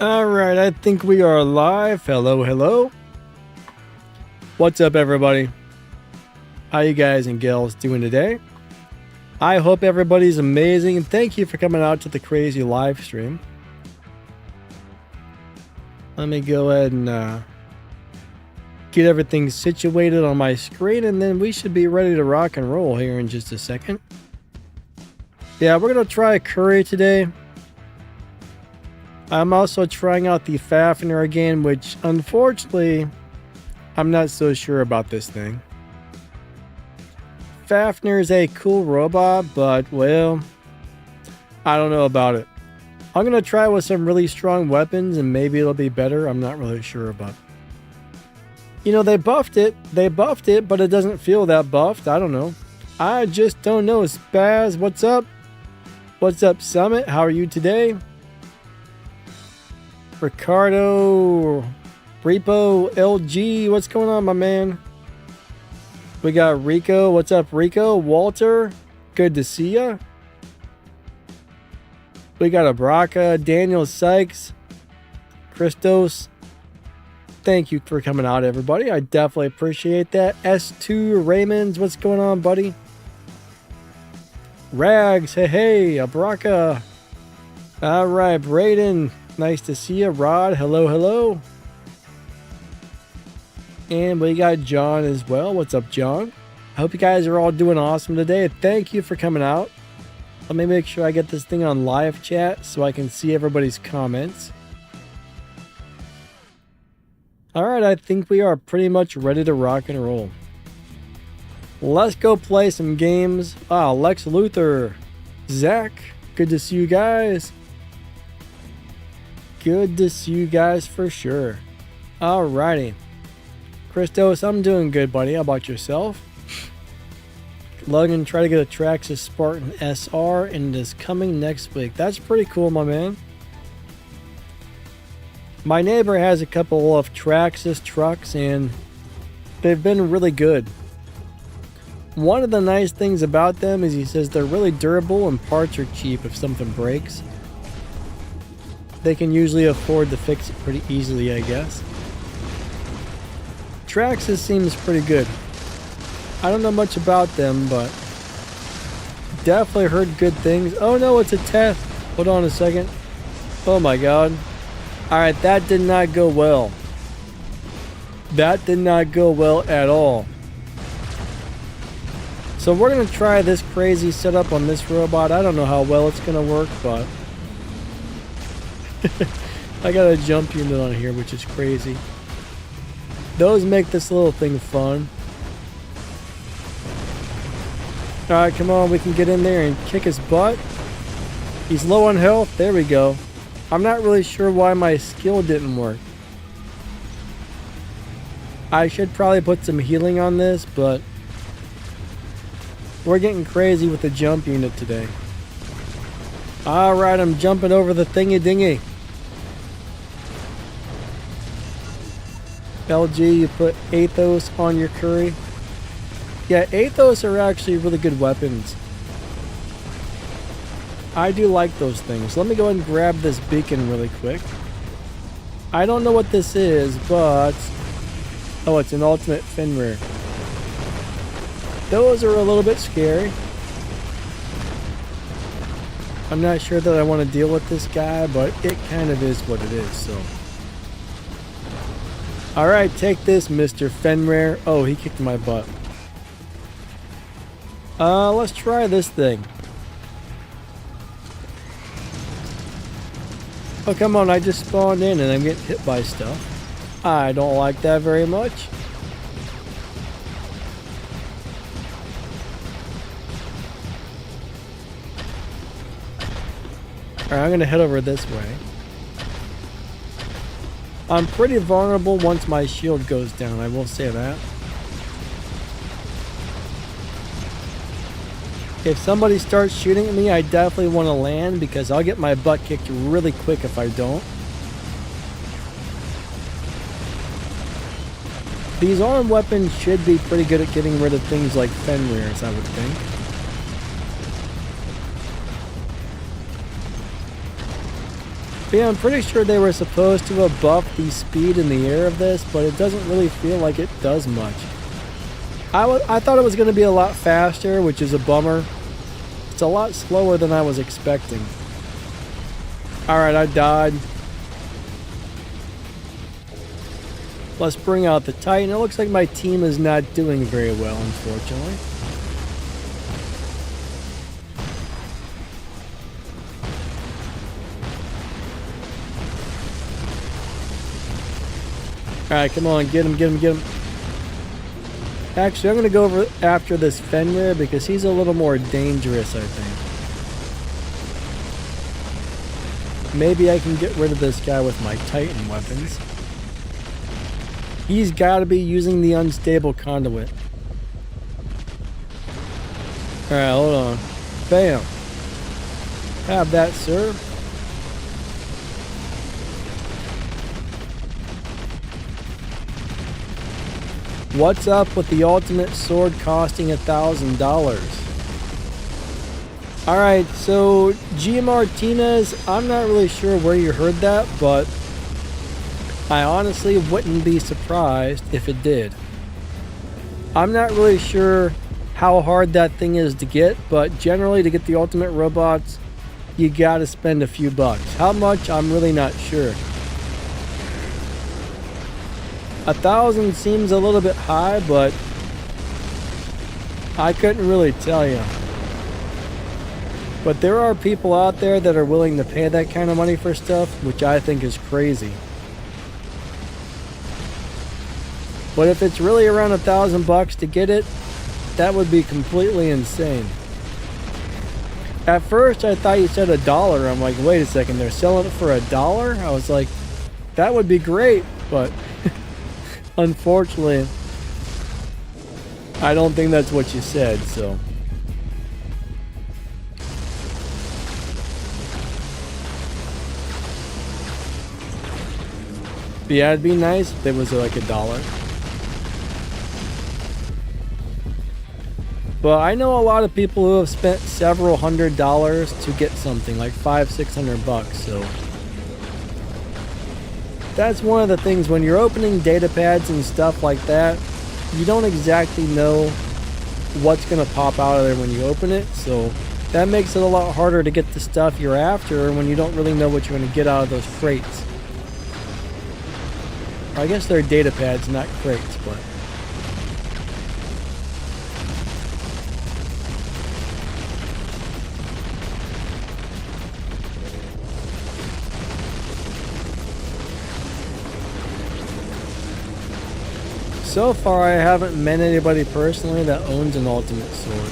Alright, I think we are live. Hello, hello. What's up, everybody? How you guys and gals doing today? I hope everybody's amazing, and thank you for coming out to the crazy live stream. Let me go ahead and get everything situated on my screen, and then we should be ready to rock and roll here in just a second. Yeah, we're going to try Curie today. I'm also trying out the Fafnir again, which unfortunately, I'm not so sure about this thing. Fafnir is a cool robot, but well, I don't know about it. I'm going to try with some really strong weapons and maybe it'll be better. I'm not really sure about it. You know, they buffed it, but it doesn't feel that buffed. I don't know. I just don't know. Spaz, what's up? What's up, Summit? How are you today? Ricardo, Repo, LG, what's going on, my man? We got Rico. What's up, Rico? Walter, good to see ya. We got Abraka, Daniel Sykes, Christos. Thank you for coming out, everybody. I definitely appreciate that. S2 Raymonds, what's going on, buddy? Rags, hey, Abraka. All right, Braden, nice to see you. Rod, hello, hello. And we got John as well. What's up, John? I hope you guys are all doing awesome today. Thank you for coming out. Let me make sure I get this thing on live chat so I can see everybody's comments. Alright, I think we are pretty much ready to rock and roll. Let's go play some games. Lex Luthor. Zach, good to see you guys. Good to see you guys for sure. Alrighty. Christos, I'm doing good, buddy. How about yourself? Logan, try to get a Traxxas Spartan SR and it is coming next week. That's pretty cool, my man. My neighbor has a couple of Traxxas trucks and they've been really good. One of the nice things about them is he says they're really durable and parts are cheap if something breaks. They can usually afford to fix it pretty easily, I guess. Traxxas seems pretty good. I don't know much about them, but definitely heard good things. Oh no, it's a test. Hold on a second. Oh my god. Alright, that did not go well. That did not go well at all. So we're going to try this crazy setup on this robot. I don't know how well it's going to work, but I got a jump unit on here, which is crazy. Those make this little thing fun. Alright, come on, we can get in there and kick his butt. He's low on health. There we go. I'm not really sure why my skill didn't work. I should probably put some healing on this, but we're getting crazy with the jump unit today. Alright, I'm jumping over the thingy dingy. LG, you put Athos on your Curie. Yeah, Athos are actually really good weapons. I do like those things. Let me go ahead and grab this beacon really quick. I don't know what this is, but oh, it's an ultimate Fenrir. Those are a little bit scary. I'm not sure that I want to deal with this guy, but it kind of is what it is, so. Alright, take this, Mr. Fenrir. Oh, he kicked my butt. Let's try this thing. Oh, come on, I just spawned in and I'm getting hit by stuff. I don't like that very much. Alright, I'm gonna head over this way. I'm pretty vulnerable once my shield goes down, I will say that. If somebody starts shooting at me, I definitely want to land because I'll get my butt kicked really quick if I don't. These arm weapons should be pretty good at getting rid of things like Fenrirs, I would think. But yeah, I'm pretty sure they were supposed to have buffed the speed in the air of this, but it doesn't really feel like it does much. I thought it was going to be a lot faster, which is a bummer. It's a lot slower than I was expecting. Alright, I died. Let's bring out the Titan. It looks like my team is not doing very well, unfortunately. Alright, come on, get him, get him, get him. Actually, I'm going to go over after this Fenrir because he's a little more dangerous, I think. Maybe I can get rid of this guy with my Titan weapons. He's got to be using the unstable conduit. Alright, hold on. Bam. Have that, sir. What's up with the ultimate sword costing $1,000? Alright, so G Martinez, I'm not really sure where you heard that, but I honestly wouldn't be surprised if it did. I'm not really sure how hard that thing is to get, but generally to get the ultimate robots, you gotta spend a few bucks. How much, I'm really not sure. 1,000 seems a little bit high, but I couldn't really tell you. But there are people out there that are willing to pay that kind of money for stuff, which I think is crazy. But if it's really around $1,000 to get it, that would be completely insane. At first I thought you said $1. I'm like, wait a second, they're selling it for $1? I was like, that would be great, but unfortunately, I don't think that's what you said, so. But yeah, it'd be nice if it was like $1. But I know a lot of people who have spent several $100s to get something, like $500-600, so. That's one of the things when you're opening data pads and stuff like that, you don't exactly know what's going to pop out of there when you open it, so that makes it a lot harder to get the stuff you're after when you don't really know what you're going to get out of those crates. I guess they're data pads, not crates, but. So far, I haven't met anybody personally that owns an ultimate sword.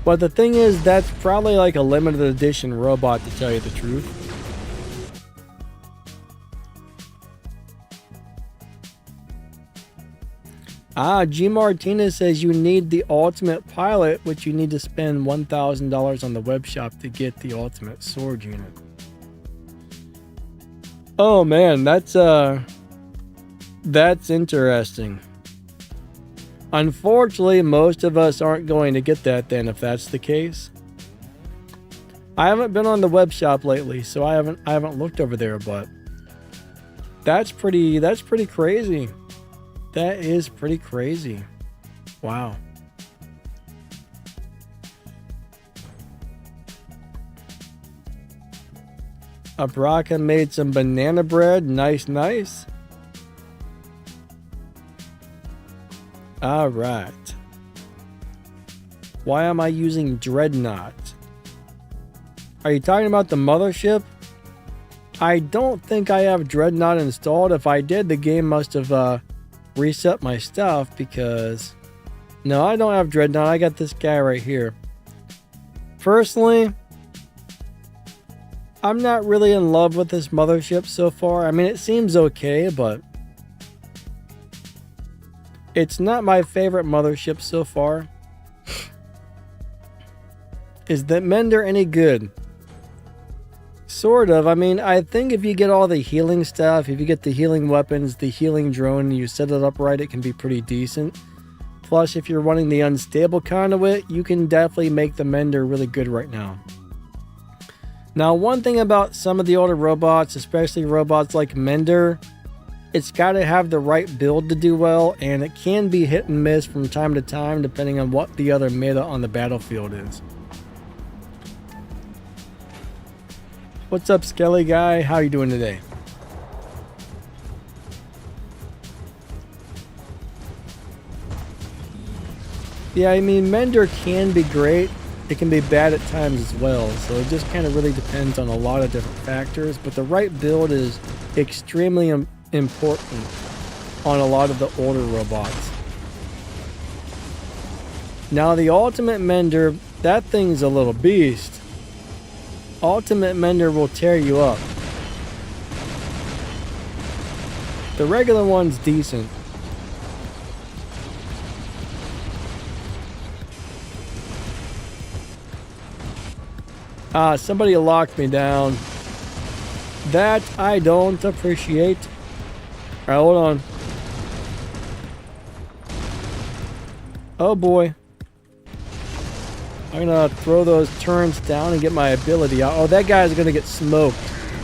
But the thing is, that's probably like a limited edition robot, to tell you the truth. G Martinez says you need the ultimate pilot, which you need to spend $1,000 on the web shop to get the ultimate sword unit. Oh man, that's interesting. Unfortunately, most of us aren't going to get that then if that's the case. I haven't been on the web shop lately, so I haven't looked over there, but that's pretty crazy. That is pretty crazy. Wow. Abraka made some banana bread. Nice, nice. Alright. Why am I using Dreadnought? Are you talking about the mothership? I don't think I have Dreadnought installed. If I did, the game must have reset my stuff because... No, I don't have Dreadnought. I got this guy right here. Personally, I'm not really in love with this mothership so far. I mean, it seems okay, but it's not my favorite mothership so far. Is that Mender any good? Sort of. I mean, I think if you get all the healing stuff, if you get the healing weapons, the healing drone, and you set it up right, it can be pretty decent. Plus, if you're running the unstable conduit, you can definitely make the mender really good right now. Now, one thing about some of the older robots, especially robots like Mender, it's got to have the right build to do well, and it can be hit and miss from time to time depending on what the other meta on the battlefield is. What's up, Skelly guy? How you doing today? Yeah, I mean, Mender can be great. It can be bad at times as well, so it just kind of really depends on a lot of different factors, but the right build is extremely important on a lot of the older robots. Now the Ultimate Mender, that thing's a little beast. Ultimate Mender will tear you up. The regular one's decent. Somebody locked me down. That I don't appreciate. Alright, hold on. Oh boy. I'm gonna throw those turns down and get my ability out. Oh, that guy's gonna get smoked.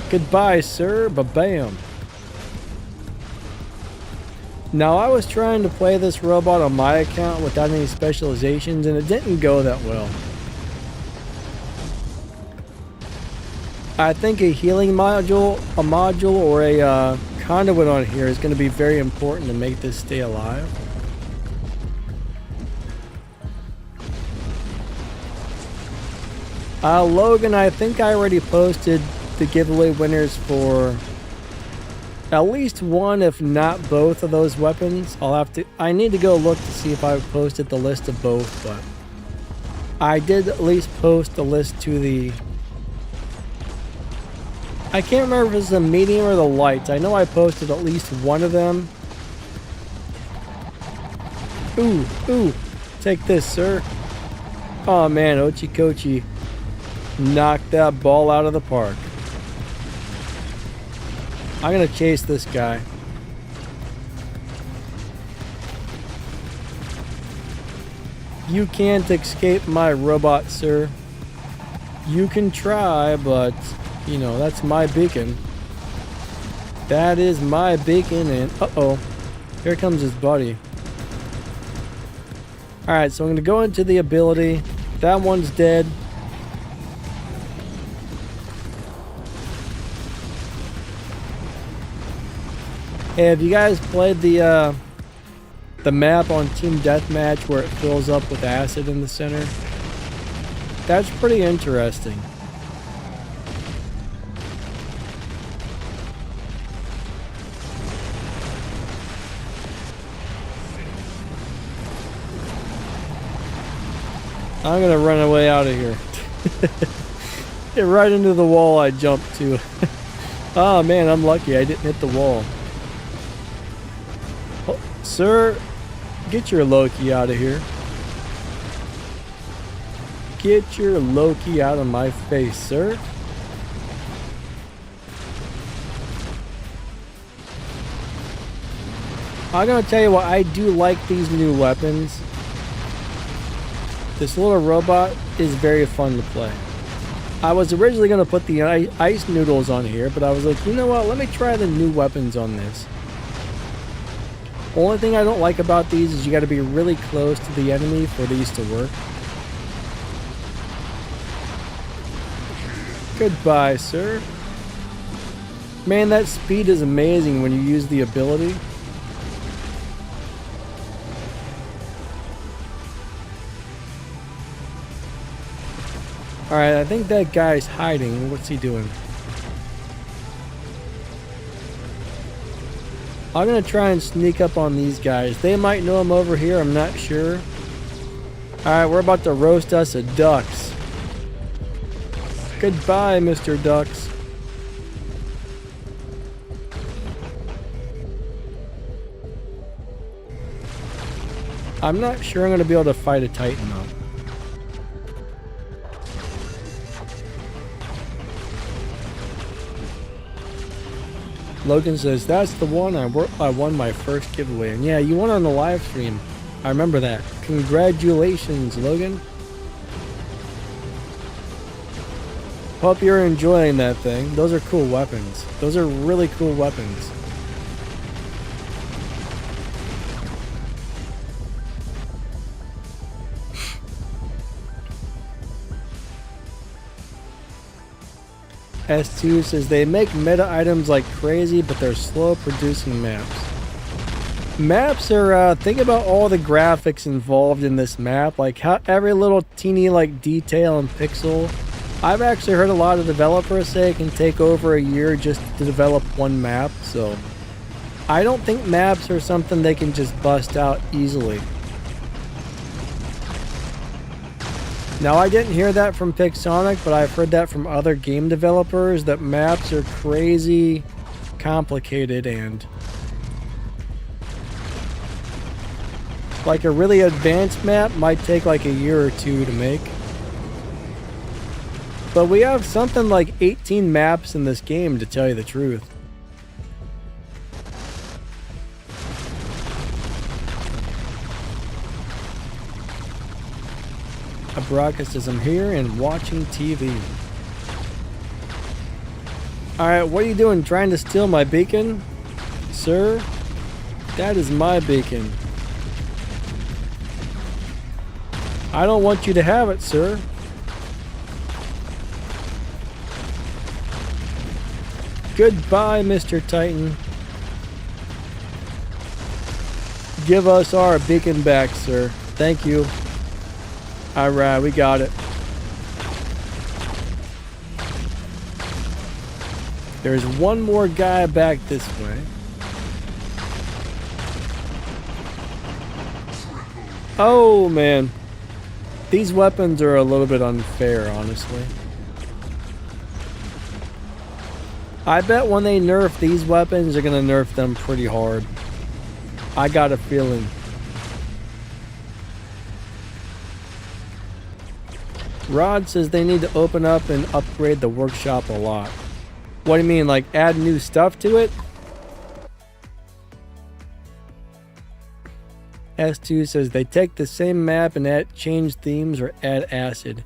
Goodbye, sir. Ba-bam. Now, I was trying to play this robot on my account without any specializations, and it didn't go that well. I think a healing module, or a conduit on here is going to be very important to make this stay alive. Logan, I think I already posted the giveaway winners for at least one, if not both of those weapons. I need to go look to see if I've posted the list of both, but I did at least post the list to the... I can't remember if it's the medium or the light. I know I posted at least one of them. Ooh, take this, sir. Oh man, Ochikochi knocked that ball out of the park. I'm gonna chase this guy. You can't escape my robot, sir. You can try, but... you know, that's my beacon. That is my beacon, and uh-oh. Here comes his buddy. Alright, so I'm going to go into the ability. That one's dead. Hey, have you guys played the map on Team Deathmatch where it fills up with acid in the center? That's pretty interesting. I'm gonna run away out of here. Get right into the wall I jumped to. Oh man, I'm lucky I didn't hit the wall. Oh, sir, get your Loki out of here. Get your Loki out of my face, sir. I'm gonna tell you what, I do like these new weapons. This little robot is very fun to play. I was originally going to put the ice noodles on here, but I was like, you know what, let me try the new weapons on this. Only thing I don't like about these is you got to be really close to the enemy for these to work. Goodbye, sir. Man, that speed is amazing when you use the ability. Alright, I think that guy's hiding. What's he doing? I'm gonna try and sneak up on these guys. They might know I'm over here, I'm not sure. Alright, we're about to roast us a ducks. Goodbye, Mr. Ducks. I'm not sure I'm gonna be able to fight a Titan though. Logan says, that's the one I won my first giveaway. And yeah, you won on the live stream. I remember that. Congratulations, Logan. Hope you're enjoying that thing. Those are cool weapons. Those are really cool weapons. S2 says they make meta items like crazy, but they're slow producing maps. Maps are, think about all the graphics involved in this map, like how every little teeny like detail and pixel. I've actually heard a lot of developers say it can take over a year just to develop one map, so I don't think maps are something they can just bust out easily. Now, I didn't hear that from Pixonic, but I've heard that from other game developers, that maps are crazy complicated, and like a really advanced map might take like a year or two to make. But we have something like 18 maps in this game, to tell you the truth. Baraka says, I'm here and watching TV. Alright, what are you doing? Trying to steal my beacon? Sir? That is my beacon. I don't want you to have it, sir. Goodbye, Mr. Titan. Give us our beacon back, sir. Thank you. Alright, we got it. There's one more guy back this way. Oh, man. These weapons are a little bit unfair, honestly. I bet when they nerf these weapons, they're gonna nerf them pretty hard. I got a feeling. Rod says they need to open up and upgrade the workshop a lot. What do you mean, like add new stuff to it? S2 says they take the same map and change themes or add acid.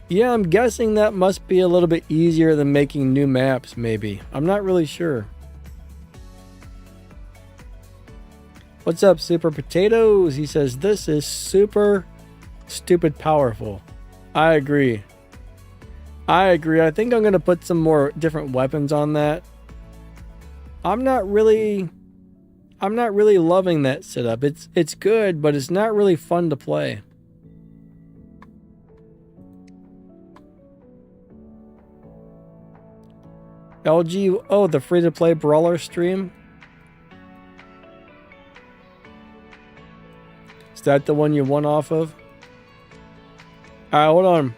Yeah, I'm guessing that must be a little bit easier than making new maps, maybe. I'm not really sure. What's up, Super Potatoes? He says this is super stupid powerful. I agree. I think I'm going to put some more different weapons on that. I'm not really loving that setup. It's good, but it's not really fun to play. LG, oh, the free-to-play Brawler stream? Is that the one you won off of? Alright, hold on.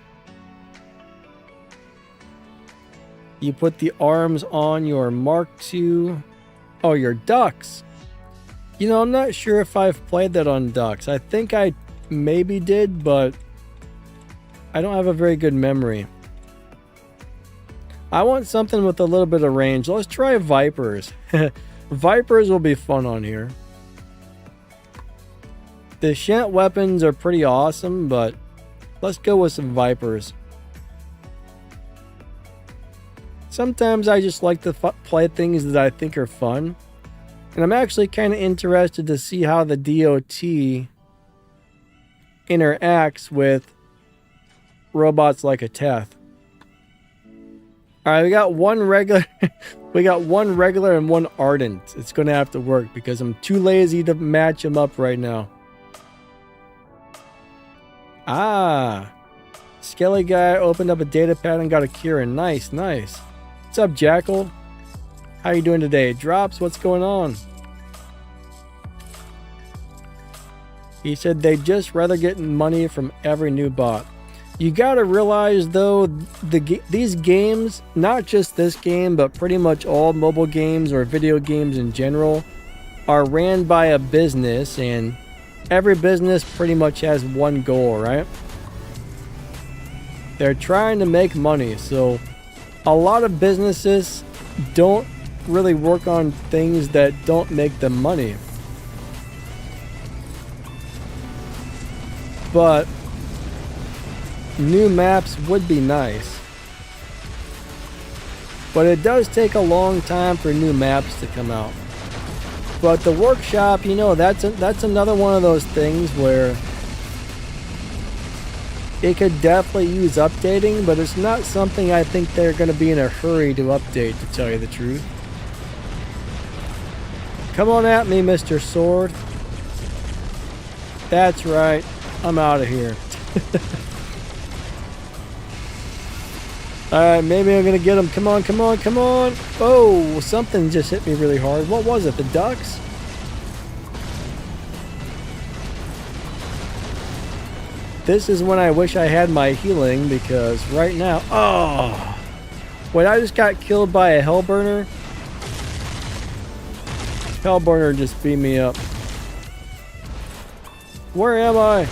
You put the arms on your Mark II. Oh, your ducks. You know, I'm not sure if I've played that on ducks. I think I maybe did, but I don't have a very good memory. I want something with a little bit of range. Let's try Vipers. Vipers will be fun on here. The Shant weapons are pretty awesome, but let's go with some Vipers. Sometimes I just like to play things that I think are fun. And I'm actually kind of interested to see how the DOT interacts with robots like a Teth. Alright, we got one regular and one ardent. It's gonna have to work because I'm too lazy to match them up right now. Ah, Skelly guy opened up a data pad and got a curie. Nice. What's up, Jackal? How you doing today? Drops, what's going on? He said they'd just rather get money from every new bot. You gotta realize though, these games, not just this game, but pretty much all mobile games or video games in general, are ran by a business, and every business pretty much has one goal, right? They're trying to make money, so a lot of businesses don't really work on things that don't make them money. but new maps would be nice. But it does take a long time for new maps to come out. But the workshop, you know, that's another one of those things where it could definitely use updating, but it's not something I think they're going to be in a hurry to update, to tell you the truth. Come on at me, Mr. Sword. That's right. I'm out of here. Alright, maybe I'm going to get him. Come on, come on, come on. Oh, something just hit me really hard. What was it? The ducks? This is when I wish I had my healing, because right now... Oh! Wait, I just got killed by a hellburner? Hellburner just beat me up. Where am I?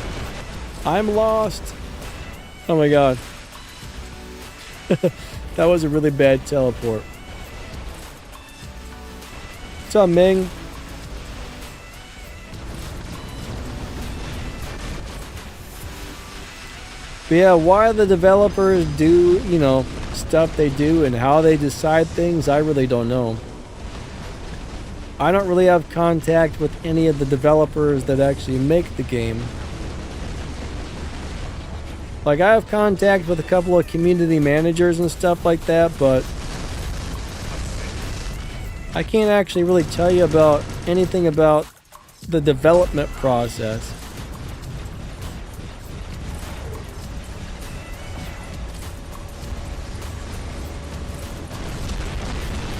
I'm lost. Oh my god. That was a really bad teleport. What's up, Ming? But yeah, why the developers do, you know, stuff they do and how they decide things, I really don't know. I don't really have contact with any of the developers that actually make the game. Like, I have contact with a couple of community managers and stuff like that, but I can't actually really tell you about anything about the development process.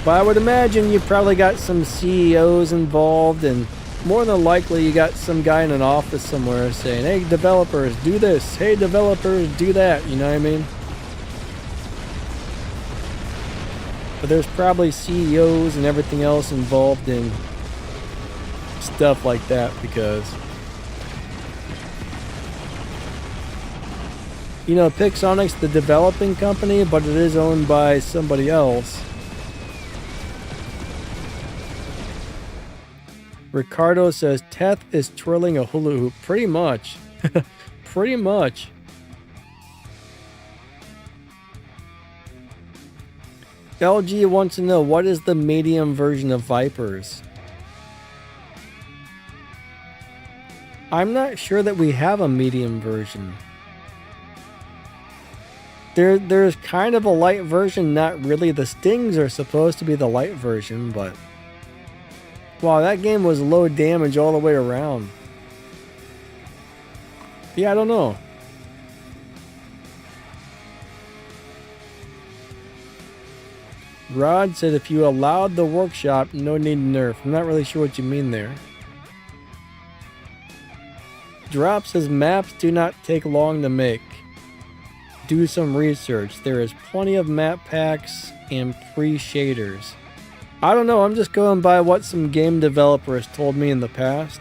But I would imagine you probably got some CEOs involved, and more than likely you got some guy in an office somewhere saying, hey developers, do this, hey developers, do that, you know what I mean? But there's probably CEOs and everything else involved in stuff like that, because, you know, Pixonic's the developing company, but it is owned by somebody else. Ricardo says, Teth is twirling a hula hoop. Pretty much. Pretty much. LG wants to know, what is the medium version of Vipers? I'm not sure that we have a medium version. There's kind of a light version, not really. The Stings are supposed to be the light version, but... Wow, that game was low damage all the way around. Yeah, I don't know. Rod said if you allowed the workshop, no need to nerf. I'm not really sure what you mean there. Drop says maps do not take long to make. Do some research. There is plenty of map packs and pre-shaders. I don't know, I'm just going by what some game developers told me in the past.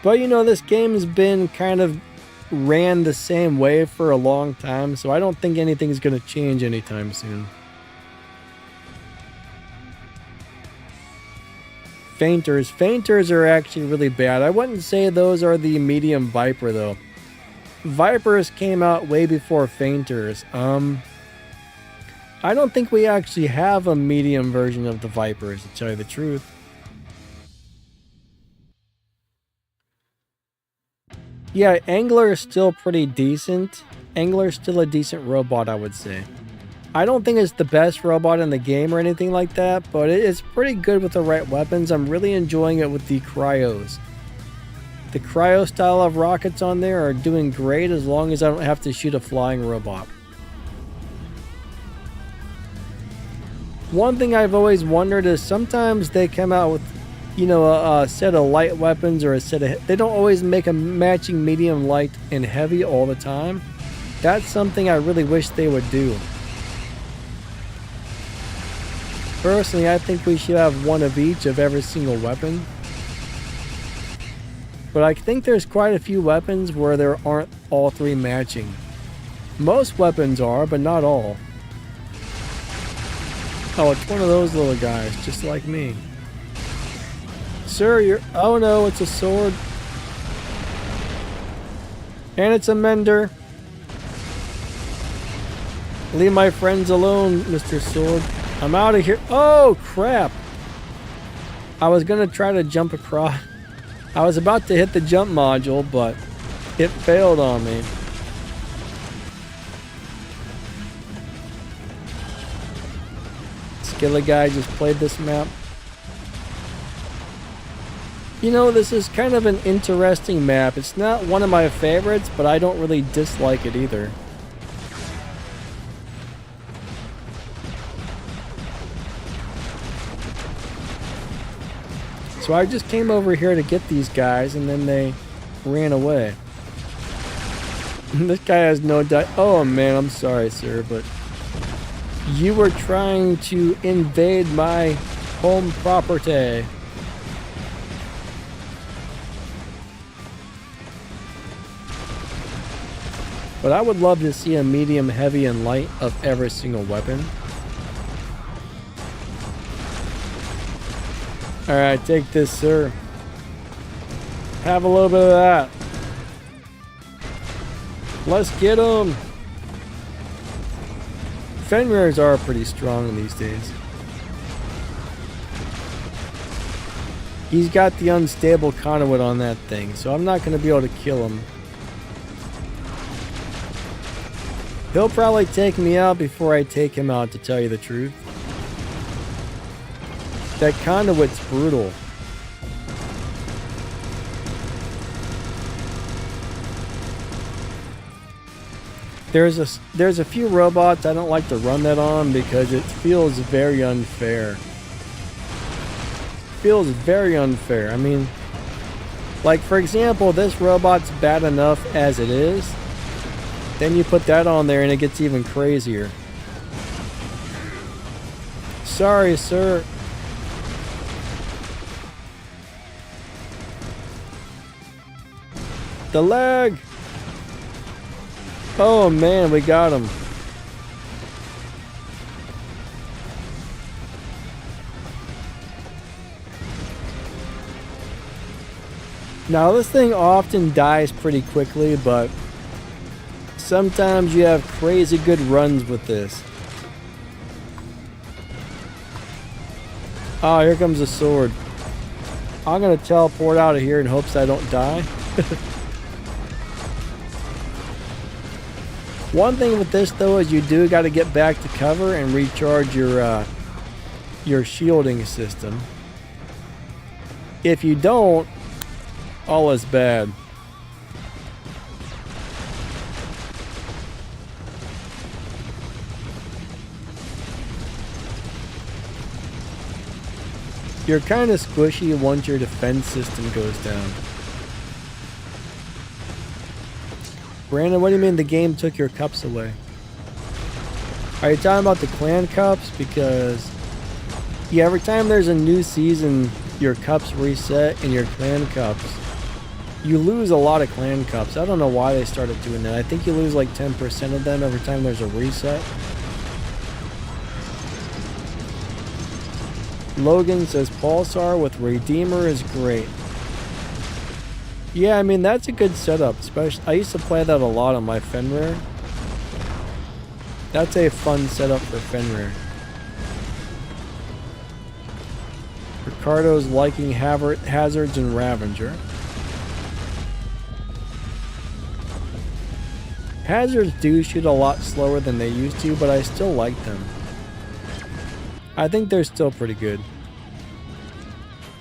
But you know, this game's been kind of ran the same way for a long time, so I don't think anything's going to change anytime soon. Fainters. Fainters are actually really bad. I wouldn't say those are the medium Viper though. Vipers came out way before Fainters. I don't think we actually have a medium version of the Vipers, to tell you the truth. Yeah, Angler is still pretty decent. Angler is still a decent robot, I would say. I don't think it's the best robot in the game or anything like that, but it's pretty good with the right weapons. I'm really enjoying it with the cryos. The cryo style of rockets on there are doing great as long as I don't have to shoot a flying robot. One thing I've always wondered is sometimes they come out with, you know, a set of light weapons or a set of... They don't always make a matching medium, light, and heavy all the time. That's something I really wish they would do. Personally, I think we should have one of each of every single weapon. But I think there's quite a few weapons where there aren't all three matching. Most weapons are, but not all. Oh, it's one of those little guys, just like me. Sir, you're... Oh no, it's a sword. And it's a mender. Leave my friends alone, Mr. Sword. I'm out of here. Oh, crap. I was going to try to jump across. I was about to hit the jump module, but it failed on me. Skillet guy just played this map. You know, this is kind of an interesting map. It's not one of my favorites, but I don't really dislike it either. So I just came over here to get these guys, and then they ran away. This guy has no Oh man, I'm sorry, sir, but you were trying to invade my home property. But I would love to see a medium, heavy, and light of every single weapon. Alright, take this, sir. Have a little bit of that. Let's get him. Fenrir's are pretty strong these days. He's got the unstable conduit on that thing, so I'm not going to be able to kill him. He'll probably take me out before I take him out, to tell you the truth. That conduit's brutal. There's a few robots I don't like to run that on because it feels very unfair. Feels very unfair. I mean, like for example, this robot's bad enough as it is. Then you put that on there and it gets even crazier. Sorry, sir. The leg! Oh man, we got him. Now this thing often dies pretty quickly, but sometimes you have crazy good runs with this. Oh, here comes a sword. I'm gonna teleport out of here in hopes I don't die. One thing with this though is you do got to get back to cover and recharge your shielding system. If you don't, all is bad. You're kind of squishy once your defense system goes down. Brandon, what do you mean the game took your cups away? Are you talking about the clan cups? Because, yeah, every time there's a new season, your cups reset and your clan cups. You lose a lot of clan cups. I don't know why they started doing that. I think you lose like 10% of them every time there's a reset. Logan says Pulsar with Redeemer is great. Yeah, I mean, that's a good setup. Especially, I used to play that a lot on my Fenrir. That's a fun setup for Fenrir. Ricardo's liking Hazards and Ravager. Hazards do shoot a lot slower than they used to, but I still like them. I think they're still pretty good.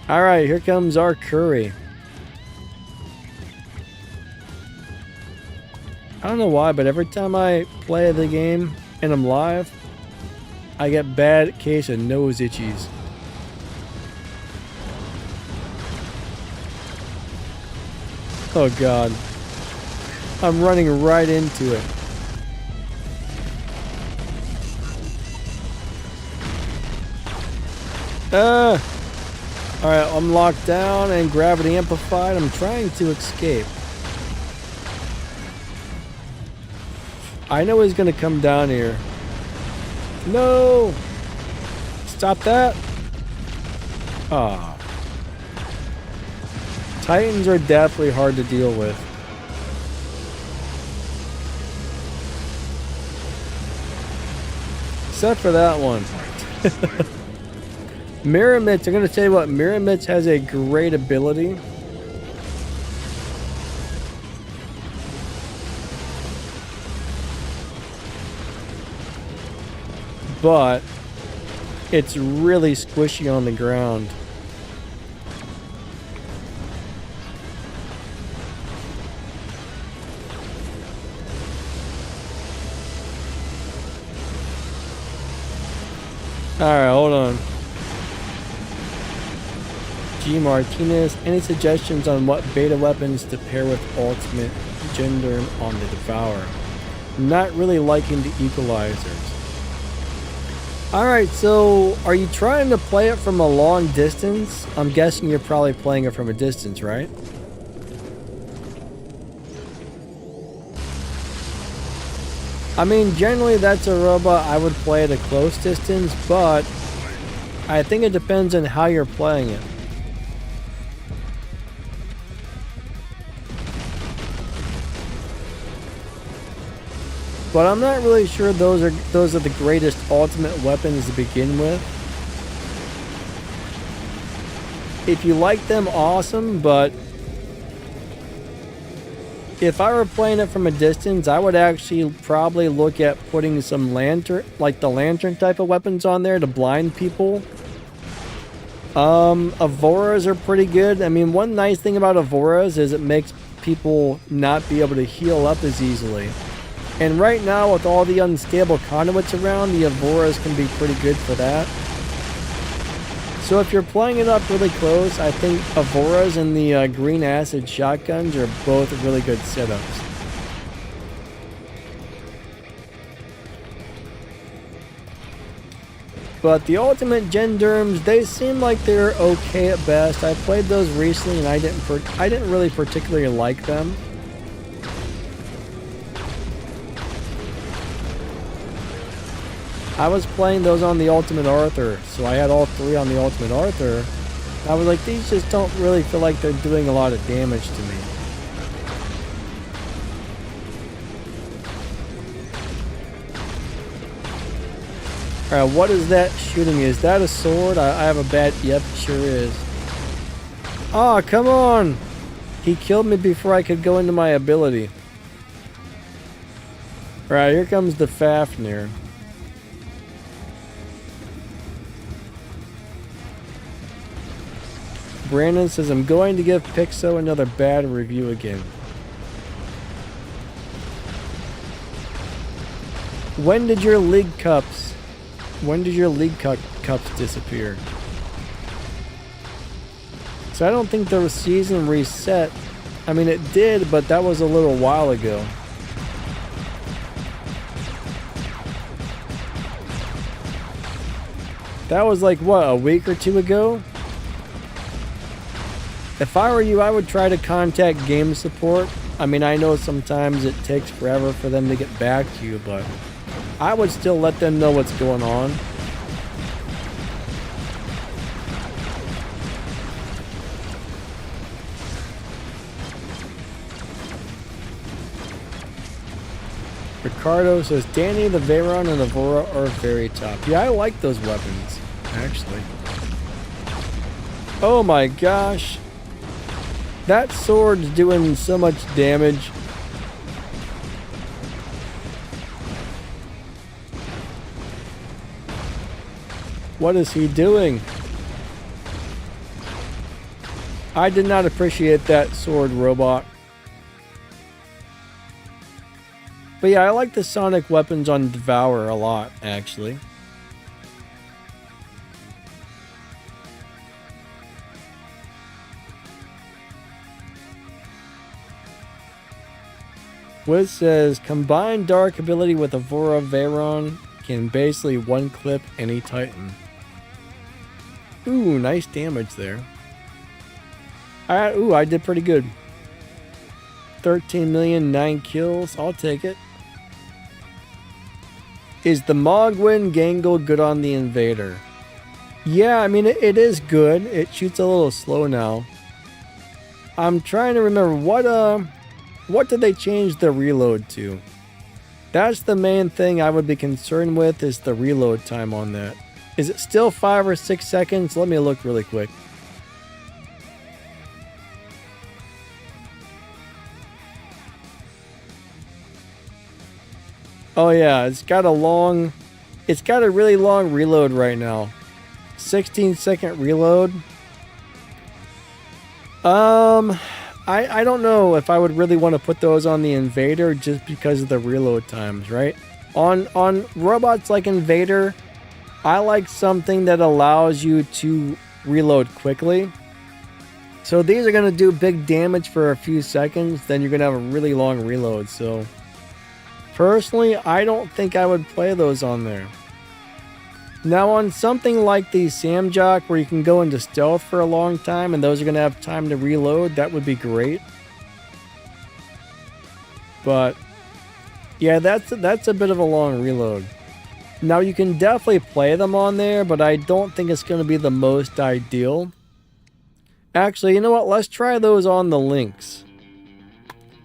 Alright, here comes our curie. I don't know why, but every time I play the game and I'm live, I get bad case of nose itchies. Oh god. I'm running right into it. Alright, I'm locked down and gravity amplified. I'm trying to escape. I know he's gonna come down here. No! Stop that. Ah. Titans are definitely hard to deal with. Except for that one. Mirror Mitch, I'm going to tell you what, Mirror Mitch has a great ability. But it's really squishy on the ground. Alright, hold on. G. Martinez, any suggestions on what beta weapons to pair with ultimate gender on the Devourer? Not really liking the equalizers. Alright, so are you trying to play it from a long distance? I'm guessing you're probably playing it from a distance, right? I mean, generally that's a robot I would play at a close distance, but I think it depends on how you're playing it. But I'm not really sure those are the greatest ultimate weapons to begin with. If you like them, awesome, but if I were playing it from a distance, I would actually probably look at putting some lantern, like the lantern type of weapons on there to blind people. Avoras are pretty good. I mean, one nice thing about Avoras is it makes people not be able to heal up as easily. And right now, with all the unstable conduits around, the Avoras can be pretty good for that. So if you're playing it up really close, I think Avoras and the green acid shotguns are both really good setups. But the ultimate Genderms, they seem like they're okay at best. I played those recently and I didn't really particularly like them. I was playing those on the Ultimate Arthur, so I had all three on the Ultimate Arthur. I was like, these just don't really feel like they're doing a lot of damage to me. Alright, what is that shooting me? Is that a sword? I have a bad... Yep, it sure is. Oh, come on! He killed me before I could go into my ability. Alright, here comes the Fafnir. Brandon says, I'm going to give Pixo another bad review again. When did your League Cups disappear? So I don't think the season reset. I mean, it did, but that was a little while ago. That was like, what, a week or two ago? If I were you, I would try to contact game support. I mean, I know sometimes it takes forever for them to get back to you, but I would still let them know what's going on. Ricardo says, Danny, the Veyron, and the Vora are very tough. Yeah, I like those weapons, actually. Oh my gosh. That sword's doing so much damage. What is he doing? I did not appreciate that sword robot. But yeah, I like the sonic weapons on Devour a lot, actually. Wiz says, combined dark ability with Avora Veyron can basically one-clip any Titan. Ooh, nice damage there. Alright, ooh, I did pretty good. 13 million, 9 kills. I'll take it. Is the Mogwin Gangle good on the Invader? Yeah, I mean, it is good. It shoots a little slow now. I'm trying to remember what did they change the reload to? That's the main thing I would be concerned with, is the reload time on that. Is it still 5 or 6 seconds? Let me look really quick. Oh yeah, it's got a really long reload right now. 16-second reload. I don't know if I would really want to put those on the Invader just because of the reload times, right? On robots like Invader, I like something that allows you to reload quickly. So these are going to do big damage for a few seconds, then you're going to have a really long reload. So personally, I don't think I would play those on there. Now on something like the Samjock where you can go into stealth for a long time and those are going to have time to reload, that would be great. But yeah, that's a bit of a long reload. Now you can definitely play them on there, but I don't think it's going to be the most ideal. Actually, you know what? Let's try those on the Lynx.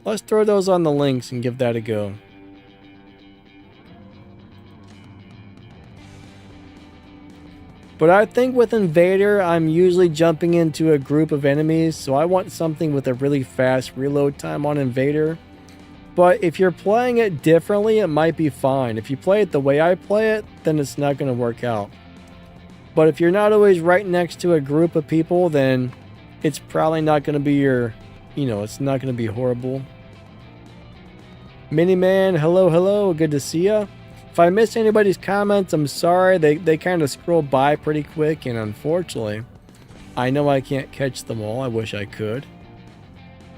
Let's throw those on the Lynx and give that a go. But I think with Invader, I'm usually jumping into a group of enemies, so I want something with a really fast reload time on Invader. But if you're playing it differently, it might be fine. If you play it the way I play it, then it's not going to work out. But if you're not always right next to a group of people, then it's probably not going to be it's not going to be horrible. Miniman, hello, good to see ya. If I miss anybody's comments, I'm sorry. They kind of scroll by pretty quick, and unfortunately, I know I can't catch them all. I wish I could.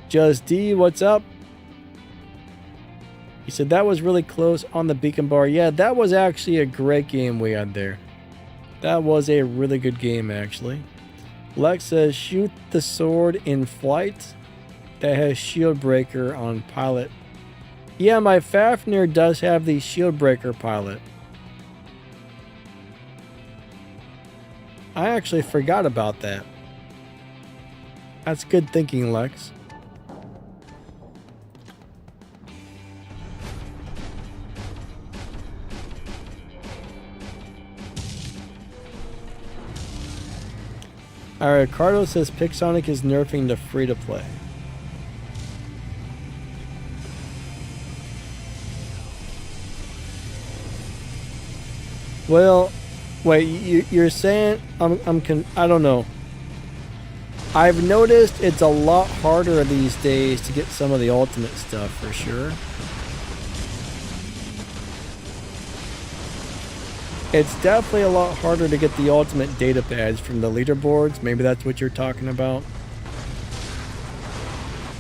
Just D, what's up? He said that was really close on the beacon bar. Yeah, that was actually a great game we had there. That was a really good game, actually. Lex says, shoot the sword in flight that has shield breaker on pilot. Yeah, my Fafnir does have the shield breaker pilot. I actually forgot about that. That's good thinking, Lex. Alright, Ricardo says Pixonic is nerfing the free-to-play. Well, wait, you're saying I don't know. I've noticed it's a lot harder these days to get some of the ultimate stuff for sure. It's definitely a lot harder to get the ultimate data pads from the leaderboards. Maybe that's what you're talking about.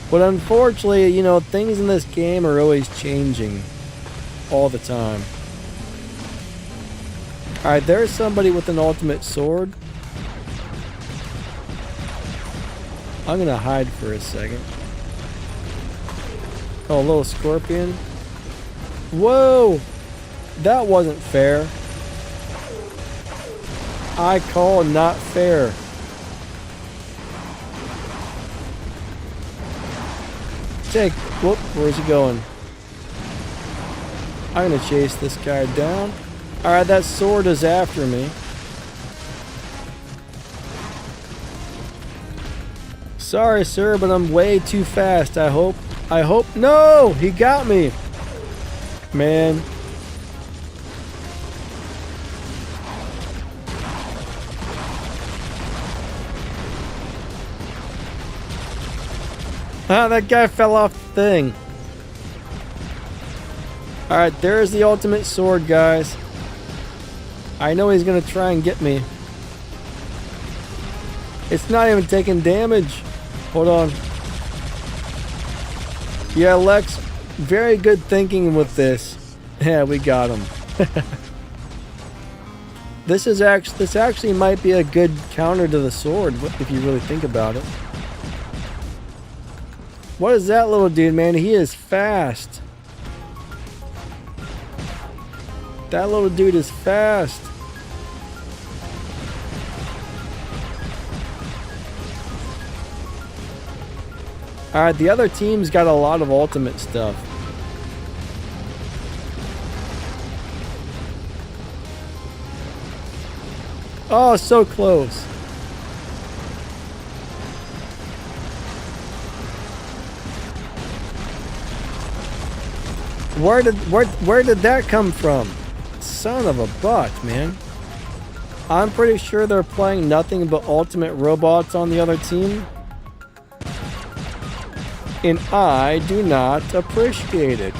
But unfortunately, things in this game are always changing all the time. Alright, there's somebody with an ultimate sword. I'm gonna hide for a second. Oh, a little scorpion. Whoa! That wasn't fair. I call not fair. Whoop, where's he going? I'm gonna chase this guy down. Alright, that sword is after me. Sorry, sir, but I'm way too fast. I hope. No! He got me! Man. Ah, that guy fell off the thing. Alright, there's the ultimate sword, guys. I know he's gonna try and get me. It's not even taking damage. Hold on. Yeah, Lex, very good thinking with this. Yeah, we got him. This actually might be a good counter to the sword if you really think about it. What is that little dude, man? He is fast. That little dude is fast. Alright, the other team's got a lot of ultimate stuff. Oh, so close. Where did that come from? Son of a butt, man. I'm pretty sure they're playing nothing but ultimate robots on the other team. And I do not appreciate it.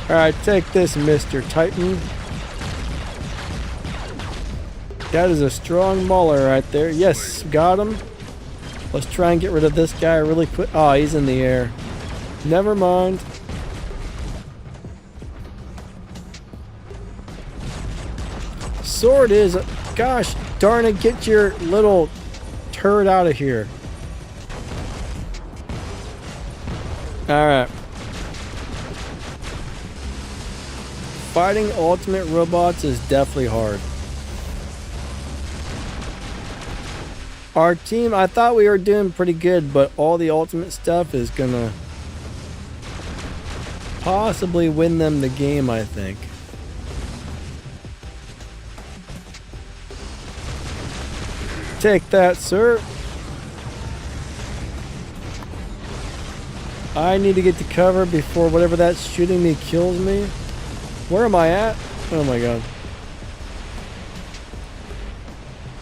Alright, take this, Mr. Titan. That is a strong mauler right there. Yes, got him. Let's try and get rid of this guy really quick. Oh, he's in the air. Never mind. Sword is... Gosh darn it, get your little turd out of here. Alright. Fighting ultimate robots is definitely hard. Our team, I thought we were doing pretty good, but all the ultimate stuff is gonna possibly win them the game, I think. Take that, sir. I need to get to cover before whatever that's shooting me kills me. Where am I at? Oh my god.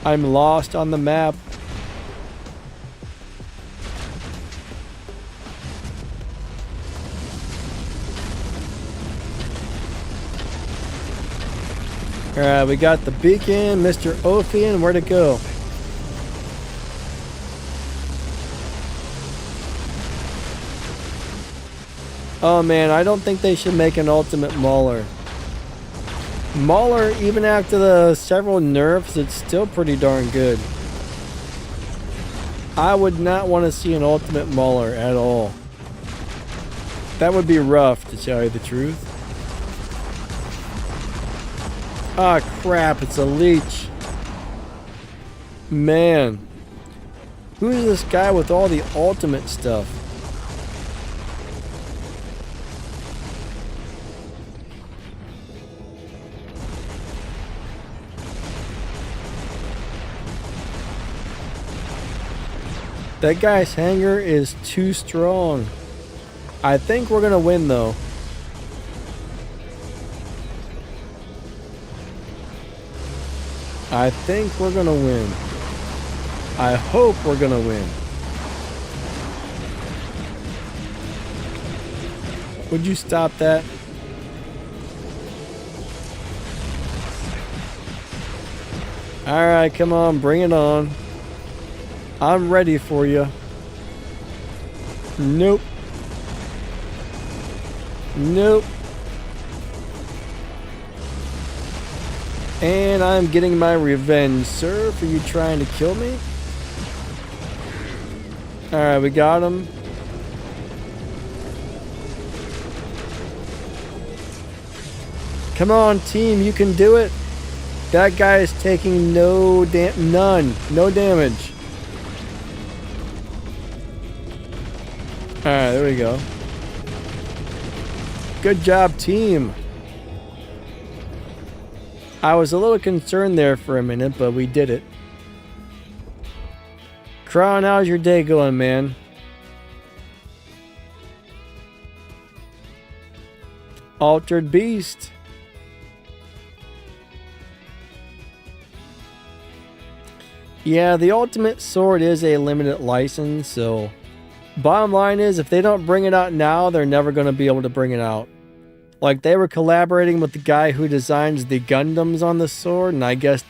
I'm lost on the map. Alright, we got the beacon, Mr. Ophian, where'd it go? Oh man, I don't think they should make an ultimate Mauler. Mauler, even after the several nerfs, it's still pretty darn good. I would not want to see an ultimate Mauler at all. That would be rough, to tell you the truth. Ah, crap, it's a leech. Man. Who's this guy with all the ultimate stuff? That guy's hanger is too strong. I think we're gonna win though. I think we're gonna win. I hope we're gonna win. Would you stop that? Alright, come on, bring it on. I'm ready for you. Nope. Nope. And I'm getting my revenge, sir, for you trying to kill me. Alright, we got him. Come on, team, you can do it. That guy is taking no damage. Alright, there we go. Good job, team. I was a little concerned there for a minute, but we did it. Crown, how's your day going, man? Altered Beast. Yeah, the Ultimate Sword is a limited license, so... Bottom line is, if they don't bring it out now, they're never going to be able to bring it out. Like, they were collaborating with the guy who designs the Gundams on the sword, and I guess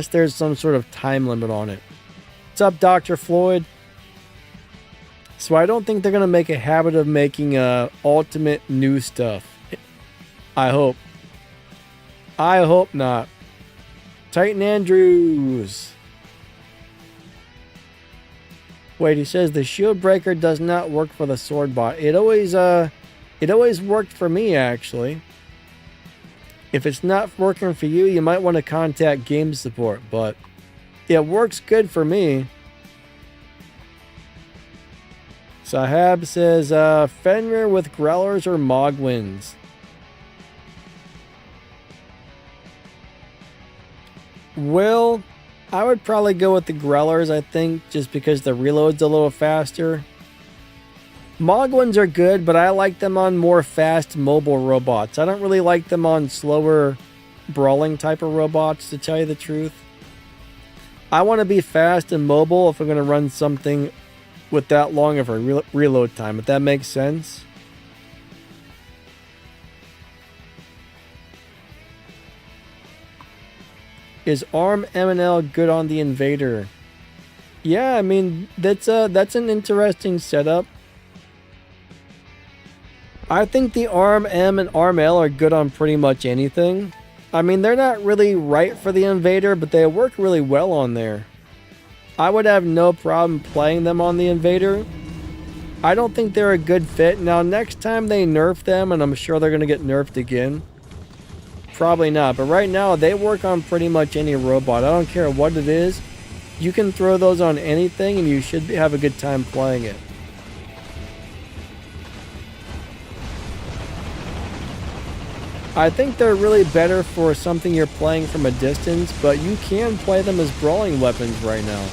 there's some sort of time limit on it. What's up, Dr. Floyd? So I don't think they're going to make a habit of making ultimate new stuff. I hope. I hope not. Titan Andrews. Wait, he says the shield breaker does not work for the sword bot. It always worked for me, actually. If it's not working for you, you might want to contact game support, but it works good for me. Sahab says, Fenrir with Growlers or Mogwins? Well, I would probably go with the Growlers, I think, just because the reload's a little faster. Mogwins are good, but I like them on more fast mobile robots. I don't really like them on slower brawling type of robots, to tell you the truth. I want to be fast and mobile if I'm going to run something with that long of a reload time, if that makes sense. Is ARM MNL good on the Invader? Yeah, I mean, that's an interesting setup. I think the ARM M and ARM L are good on pretty much anything. I mean, they're not really right for the Invader, but they work really well on there. I would have no problem playing them on the Invader. I don't think they're a good fit. Now, next time they nerf them, and I'm sure they're going to get nerfed again, probably not. But right now, they work on pretty much any robot. I don't care what it is. You can throw those on anything, and you should have a good time playing it. I think they're really better for something you're playing from a distance, but you can play them as brawling weapons right now.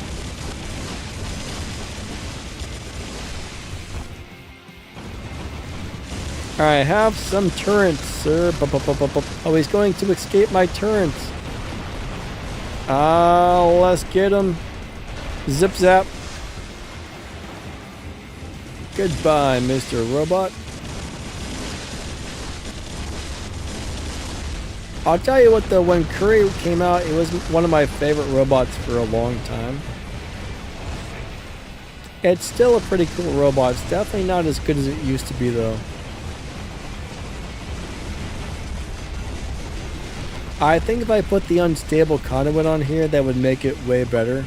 Alright, have some turrets, sir. Oh, he's going to escape my turrets. Let's get him. Zip zap. Goodbye, Mr. Robot. I'll tell you what though, when Curie came out, it was one of my favorite robots for a long time. It's still a pretty cool robot. It's definitely not as good as it used to be though. I think if I put the unstable conduit on here, that would make it way better.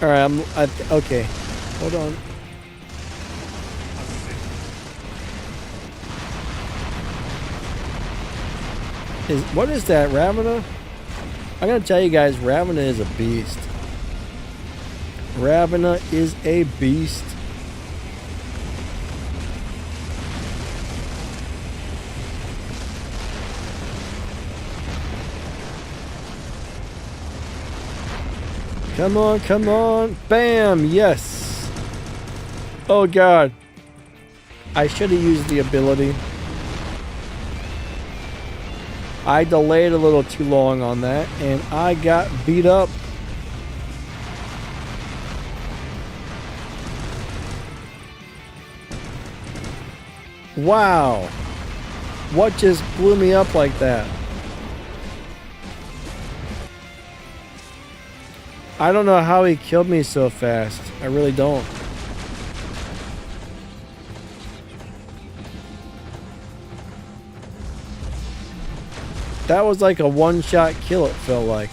Alright, okay. Hold on. What is that, Ravena? I'm gonna tell you guys, Ravena is a beast. Ravena is a beast. Come on, come on. Bam, yes. Oh god. I should have used the ability. I delayed a little too long on that, and I got beat up. Wow. What just blew me up like that? I don't know how he killed me so fast. I really don't. That was like a one-shot kill, it felt like.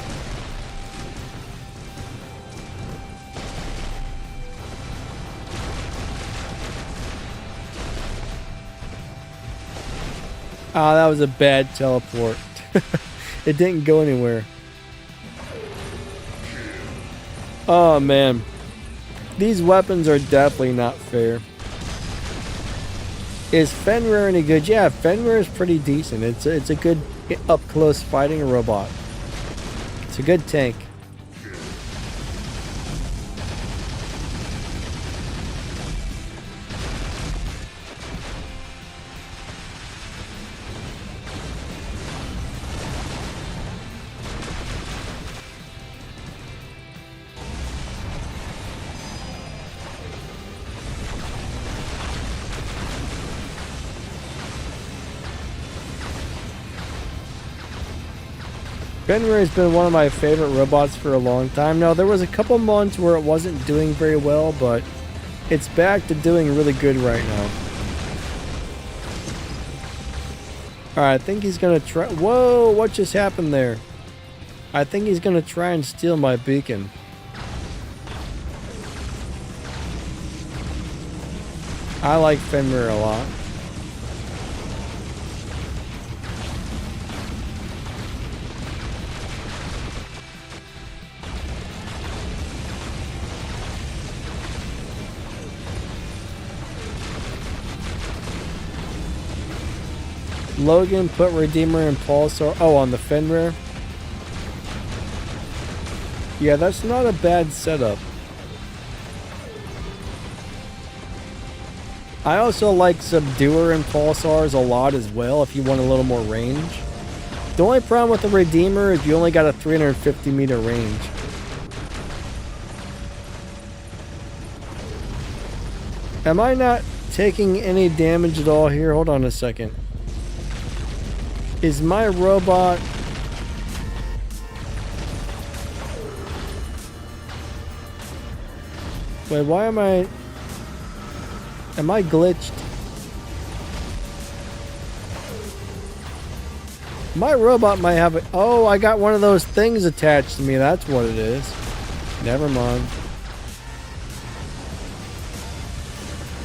Ah, that was a bad teleport. It didn't go anywhere. Oh man. These weapons are definitely not fair. Is Fenrir any good? Yeah, Fenrir is pretty decent. It's a good up-close fighting robot. It's a good tank. Fenrir has been one of my favorite robots for a long time now. There was a couple months where it wasn't doing very well, but it's back to doing really good right now. Alright, I think he's gonna try. Whoa, what just happened there? I think he's gonna try and steal my beacon. I like Fenrir a lot. Logan put Redeemer and Pulsar. Oh, on the Fenrir? Yeah, that's not a bad setup. I also like Subduer and Pulsars a lot as well if you want a little more range. The only problem with the Redeemer is you only got a 350 meter range. Am I not taking any damage at all here? Hold on a second. Is my robot... Wait, why am I... Am I glitched? My robot might have it. Oh, I got one of those things attached to me. That's what it is. Never mind.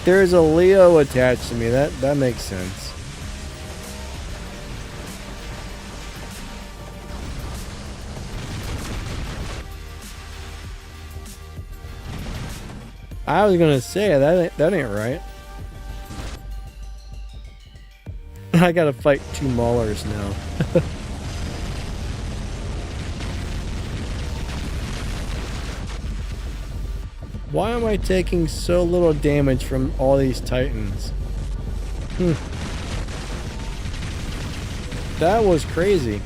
There's a Leo attached to me. That makes sense. I was gonna say that ain't right. I gotta fight 2 Maulers now. Why am I taking so little damage from all these Titans? That was crazy.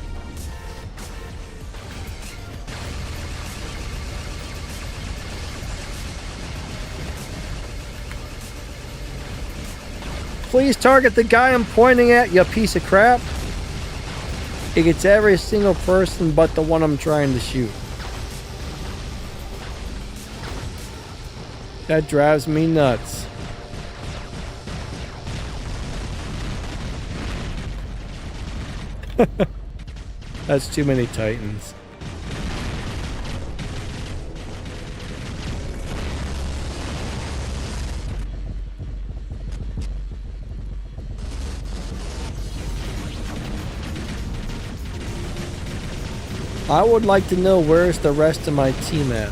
Please target the guy I'm pointing at, you piece of crap. It gets every single person but the one I'm trying to shoot. That drives me nuts. That's too many Titans. I would like to know where's the rest of my team at.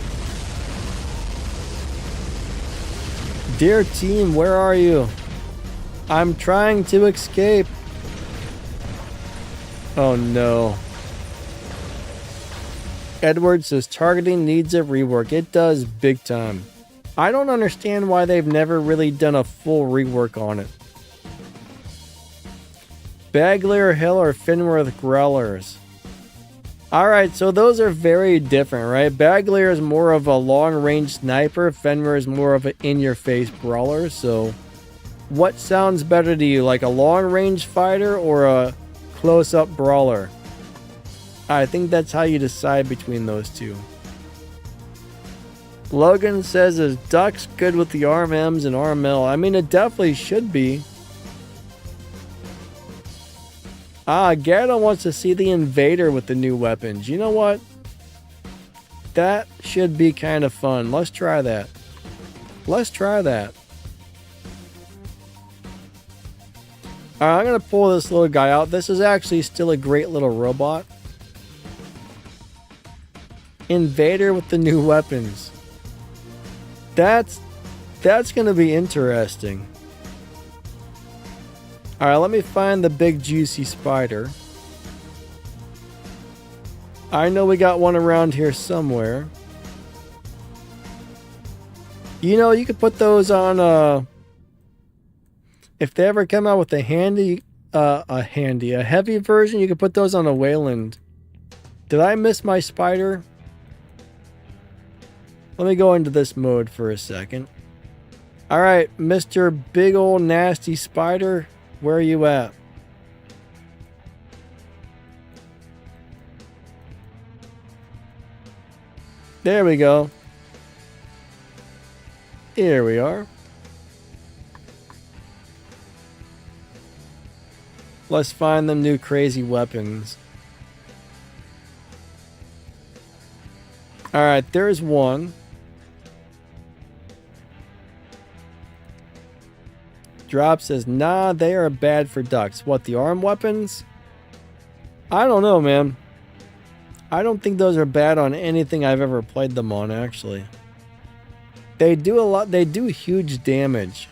Dear team, where are you? I'm trying to escape. Oh no. Edward says targeting needs a rework. It does big time. I don't understand why they've never really done a full rework on it. Bagley or Hill or Finworth Growlers. Alright, so those are very different, right? Bagley is more of a long-range sniper. Fenrir is more of an in-your-face brawler. So, what sounds better to you? Like a long-range fighter or a close-up brawler? I think that's how you decide between those two. Logan says, is Ducks good with the RMMs and RML? I mean, it definitely should be. Gerda wants to see the Invader with the new weapons. You know what? That should be kind of fun. Let's try that. Let's try that. Alright, I'm going to pull this little guy out. This is actually still a great little robot. Invader with the new weapons. That's going to be interesting. Alright, let me find the big juicy spider. I know we got one around here somewhere. You know, you could put those on if they ever come out with a heavy version, you could put those on a Wayland. Did I miss my spider? Let me go into this mode for a second. Alright, Mr. Big Ol' Nasty Spider. Where are you at? There we go. Here we are. Let's find them new crazy weapons. Alright, there's one. Drop says, nah, they are bad for ducks. What, the arm weapons? I don't know, man. I don't think those are bad on anything I've ever played them on, actually. They do a lot, they do huge damage.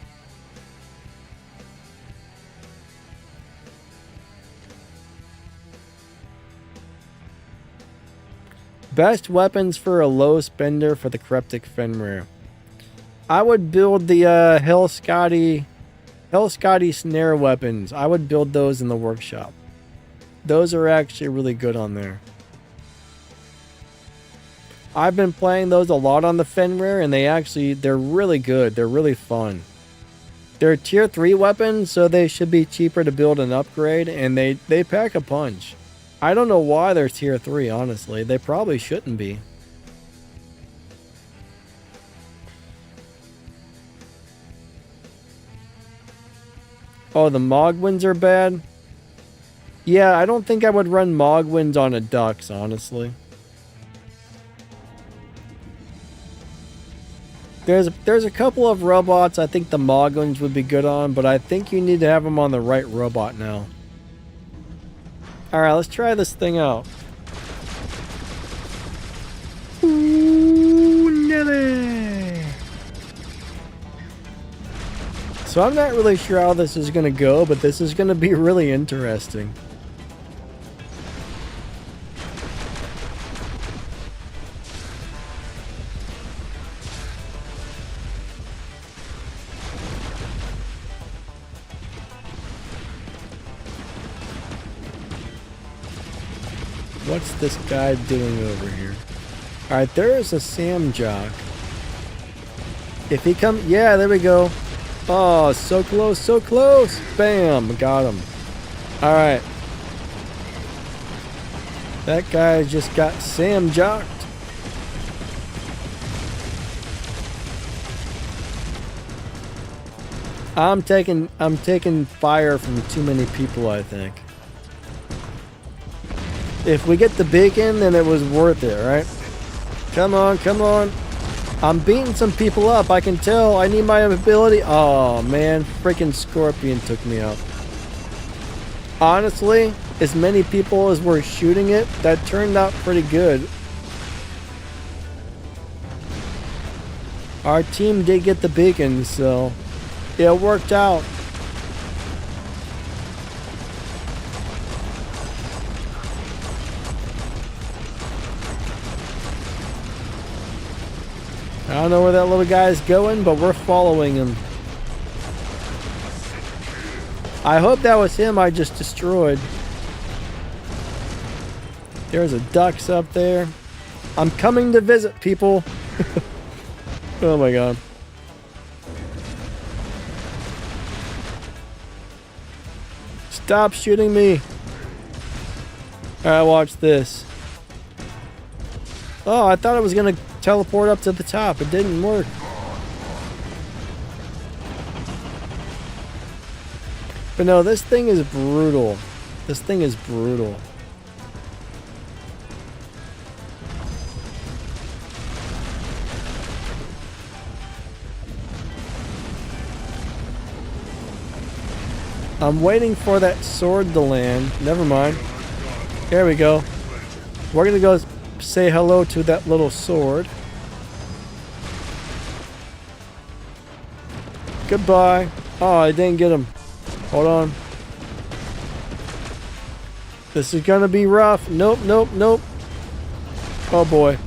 Best weapons for a low spender for the Cryptic Fenrir. I would build the Hell Scotty snare weapons. I would build those in the workshop. Those are actually really good on there. I've been playing those a lot on the Fenrir, and they're really good. They're really fun. They're tier 3 weapons, so they should be cheaper to build and upgrade, and they pack a punch. I don't know why they're tier 3, honestly. They probably shouldn't be. Oh, the Mogwins are bad? Yeah, I don't think I would run Mogwins on a Dux, honestly. There's a couple of robots I think the Mogwins would be good on, but I think you need to have them on the right robot now. Alright, let's try this thing out. Ooh, Nelly! So I'm not really sure how this is going to go, but this is going to be really interesting. What's this guy doing over here? Alright, there is a Sam Jock. If he comes... Yeah, there we go. Oh, so close, so close. Bam, got him. Alright. That guy just got Sam Jocked. I'm taking fire from too many people, I think. If we get the beacon, then it was worth it, right? Come on, come on. I'm beating some people up, I can tell. I need my ability. Oh, man. Freaking Scorpion took me out. Honestly, as many people as were shooting it, that turned out pretty good. Our team did get the beacon, so it worked out. I don't know where that little guy's going, but we're following him. I hope that was him I just destroyed. There's a Dux up there. I'm coming to visit, people. Oh my god. Stop shooting me. Alright, watch this. Oh, I thought it was gonna teleport up to the top. It didn't work. But no, this thing is brutal. This thing is brutal. I'm waiting for that sword to land. Never mind. There we go. We're gonna go say hello to that little sword. Goodbye. Oh, I didn't get him. Hold on. This is gonna be rough. Nope, nope, nope. Oh boy.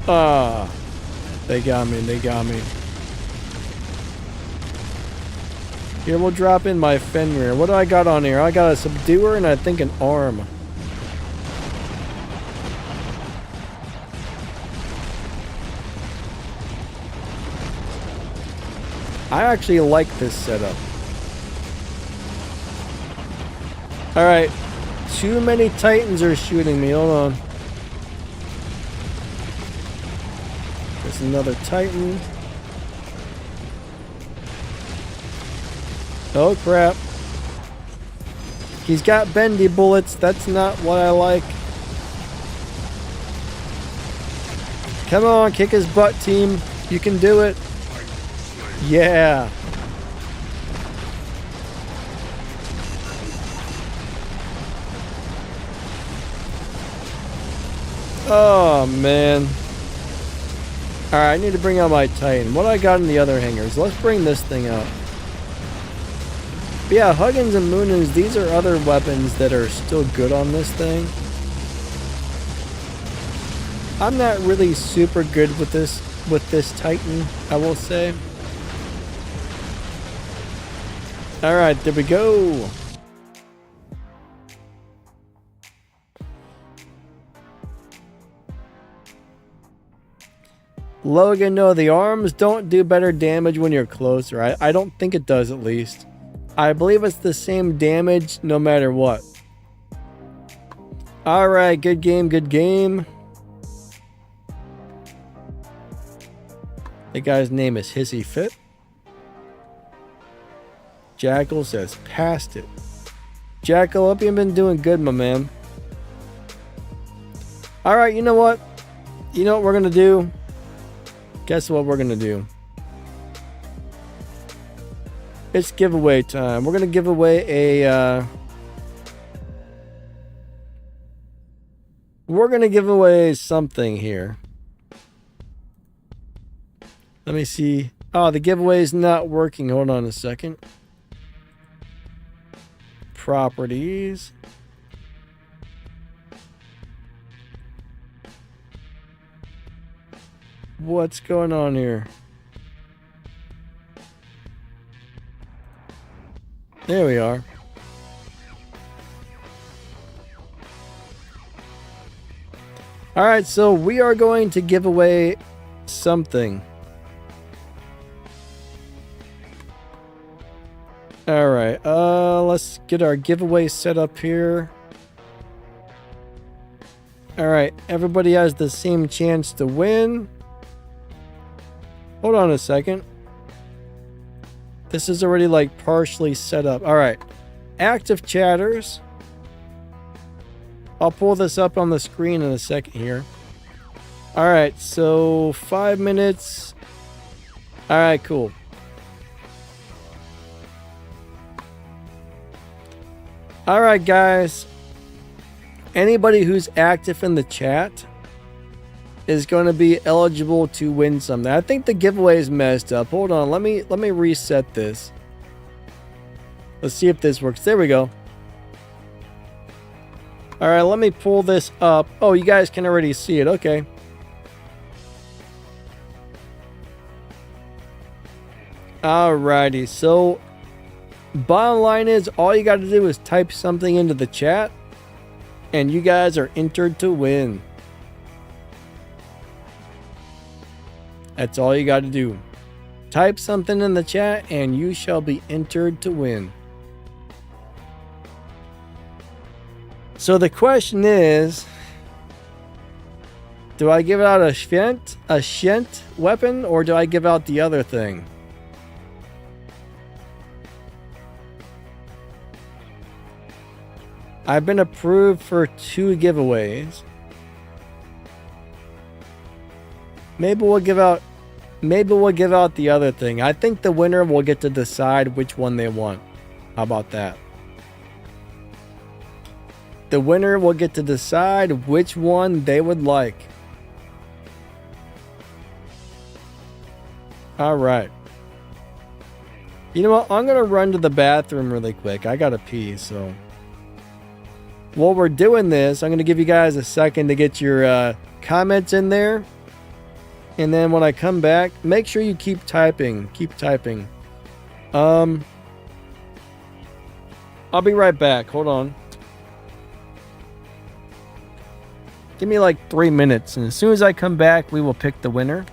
Ah. They got me, they got me. Here, we'll drop in my Fenrir. What do I got on here? I got a subduer and I think an arm. I actually like this setup. Alright. Too many Titans are shooting me. Hold on. There's another Titan. Oh crap. He's got bendy bullets. That's not what I like. Come on, kick his butt, team. You can do it. Yeah. Oh, man. Alright, I need to bring out my Titan. What I got in the other hangars? Let's bring this thing out. But yeah, Huggins and Moonins, these are other weapons that are still good on this thing. I'm not really super good with this Titan, I will say. Alright, there we go. Logan, no, the arms don't do better damage when you're closer. I don't think it does, at least. I believe it's the same damage no matter what. Alright, good game, good game. The guy's name is Hissy Fit. Jackal says, passed it. Jackal, hope you've been doing good, my man. Alright, you know what? You know what we're gonna do? Guess what we're gonna do? It's giveaway time. We're gonna give away a we're gonna give away something here. Let me see. Oh, the giveaway is not working. Hold on a second. Properties. What's going on here? There we are. Alright, so we are going to give away something. Alright, let's get our giveaway set up here. Alright, everybody has the same chance to win. Hold on a second. This is already like partially set up. Alright, active chatters. I'll pull this up on the screen in a second here. Alright, so 5 minutes. Alright, cool. Alright, guys. Anybody who's active in the chat is going to be eligible to win something. I think the giveaway is messed up. Hold on, let me reset this. Let's see if this works. There we go. All right, let me pull this up. Oh, you guys can already see it. Okay. Alrighty, so bottom line is all you got to do is type something into the chat and you guys are entered to win. That's all you got to do. Type something in the chat and you shall be entered to win. So the question is, do I give out a Shent weapon or do I give out the other thing? I've been approved for 2 giveaways. Maybe we'll give out the other thing. I think the winner will get to decide which one they want. How about that? The winner will get to decide which one they would like. All right. You know what? I'm going to run to the bathroom really quick. I got to pee, so while we're doing this, I'm going to give you guys a second to get your comments in there. And then when I come back, make sure you keep typing. Keep typing. I'll be right back. Hold on. Give me like 3 minutes. And as soon as I come back, we will pick the winner.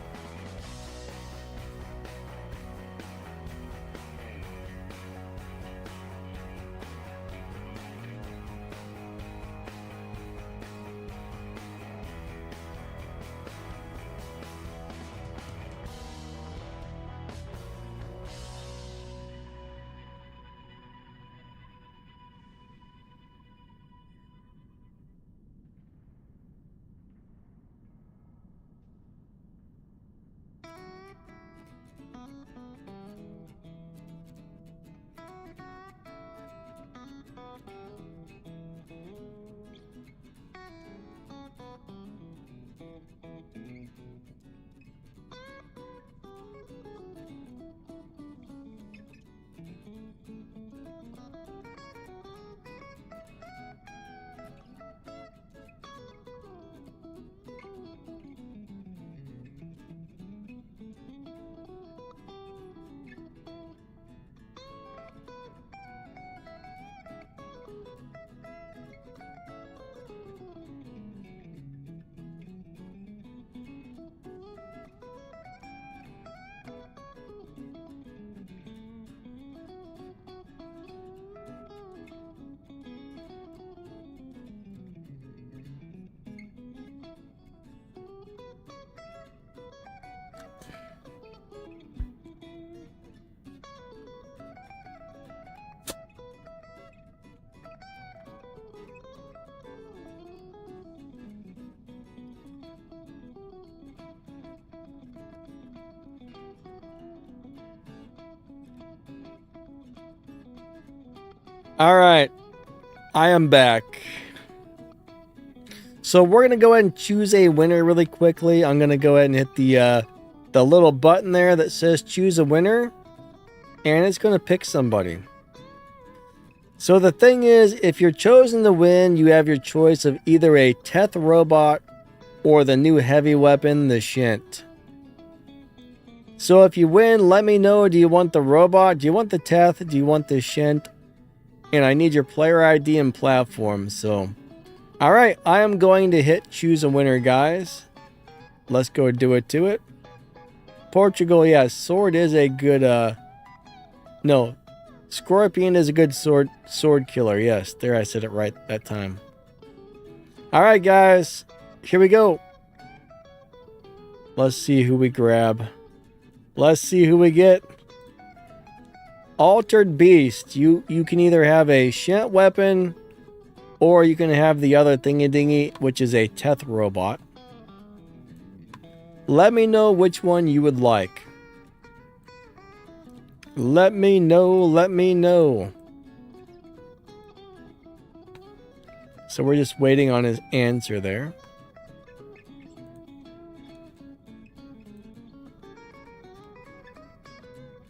All right, I am back. So we're gonna go ahead and choose a winner really quickly. I'm gonna go ahead and hit the little button there that says choose a winner, and it's gonna pick somebody. So the thing is, if you're chosen to win, you have your choice of either a Teth robot or the new heavy weapon, the Shint. So if you win, let me know. Do you want the robot? Do you want the Teth? Do you want the Shint? And I need your player ID and platform. So, all right, I am going to hit choose a winner, guys. Let's go do it to it. Portugal, yeah, sword is a good, no, Scorpion is a good sword killer. Yes, there I said it right that time. All right, guys, here we go. Let's see who we grab. Let's see who we get. Altered Beast. You can either have a Shint weapon or you can have the other thingy-dingy, which is a Teth robot. Let me know which one you would like. Let me know, let me know. So we're just waiting on his answer there.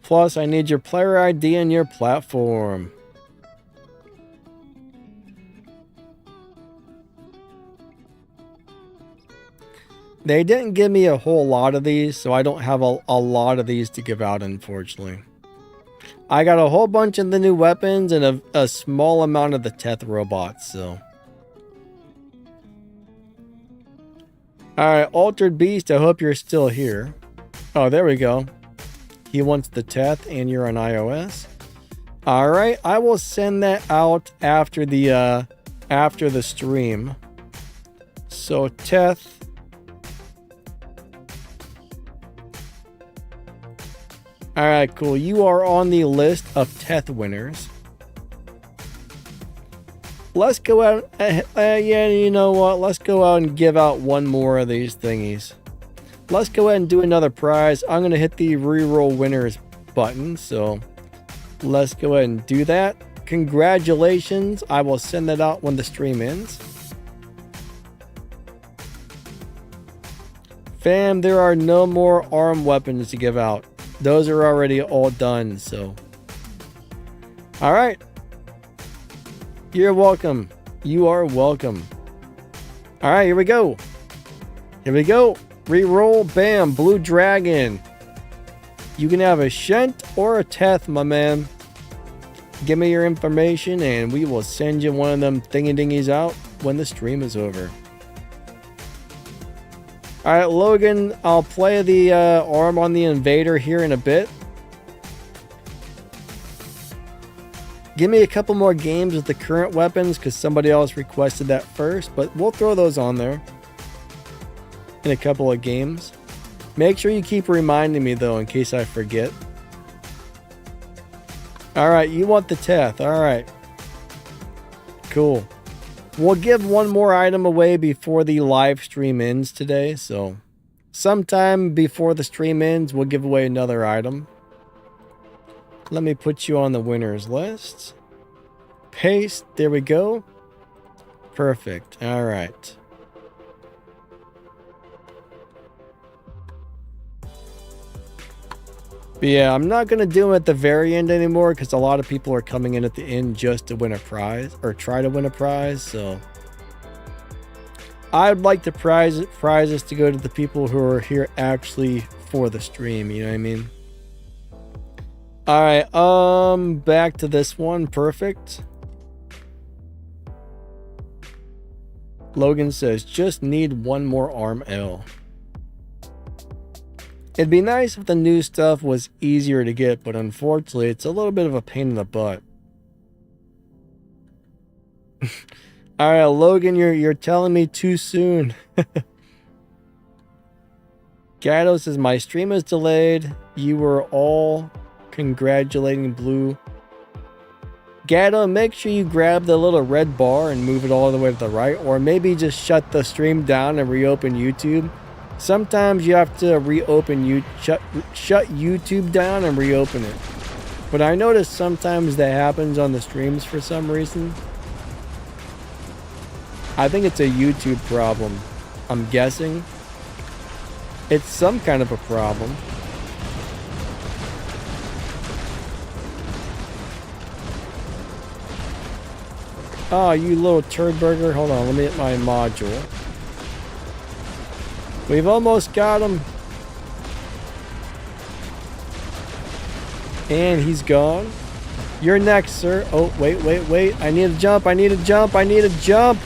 Plus, I need your player ID and your platform. They didn't give me a whole lot of these, so I don't have a lot of these to give out, unfortunately. I got a whole bunch of the new weapons and a small amount of the Teth robots, so. Alright, Altered Beast, I hope you're still here. Oh, there we go. He wants the Teth and you're on iOS. Alright, I will send that out after the stream. So, Teth. Alright, cool. You are on the list of Teth winners. Let's go out. Yeah, you know what? Let's go out and give out one more of these thingies. Let's go ahead and do another prize. I'm going to hit the reroll winners button. So let's go ahead and do that. Congratulations. I will send that out when the stream ends. Fam, there are no more arm weapons to give out. Those are already all done, so. All right. You're welcome. You are welcome. All right, here we go. Here we go. Reroll. Bam. Blue Dragon. You can have a Shint or a Teth, my man. Give me your information and we will send you one of them thingy-dingies out when the stream is over. Alright, Logan, I'll play the arm on the invader here in a bit. Give me a couple more games with the current weapons because somebody else requested that first, but we'll throw those on there in a couple of games. Make sure you keep reminding me though in case I forget. Alright, you want the Teth. Alright. Cool. We'll give one more item away before the live stream ends today, so sometime before the stream ends, we'll give away another item. Let me put you on the winners list. Paste, there we go. Perfect, all right. But yeah, I'm not going to do them at the very end anymore because a lot of people are coming in at the end just to win a prize or try to win a prize. So I'd like the prizes to go to the people who are here actually for the stream. You know what I mean? All right. Back to this one. Perfect. Logan says, just need one more arm L. It'd be nice if the new stuff was easier to get, but unfortunately, it's a little bit of a pain in the butt. Alright, Logan, you're telling me too soon. Gato says, my stream is delayed. You were all congratulating Blue. Gato, make sure you grab the little red bar and move it all the way to the right, or maybe just shut the stream down and reopen YouTube. Sometimes you have to reopen shut YouTube down and reopen it. But I notice sometimes that happens on the streams for some reason. I think it's a YouTube problem. I'm guessing. It's some kind of a problem. Oh, you little turd burger. Hold on, let me hit my module. We've almost got him. And he's gone. You're next, sir. Oh, wait. I need a jump. I need a jump.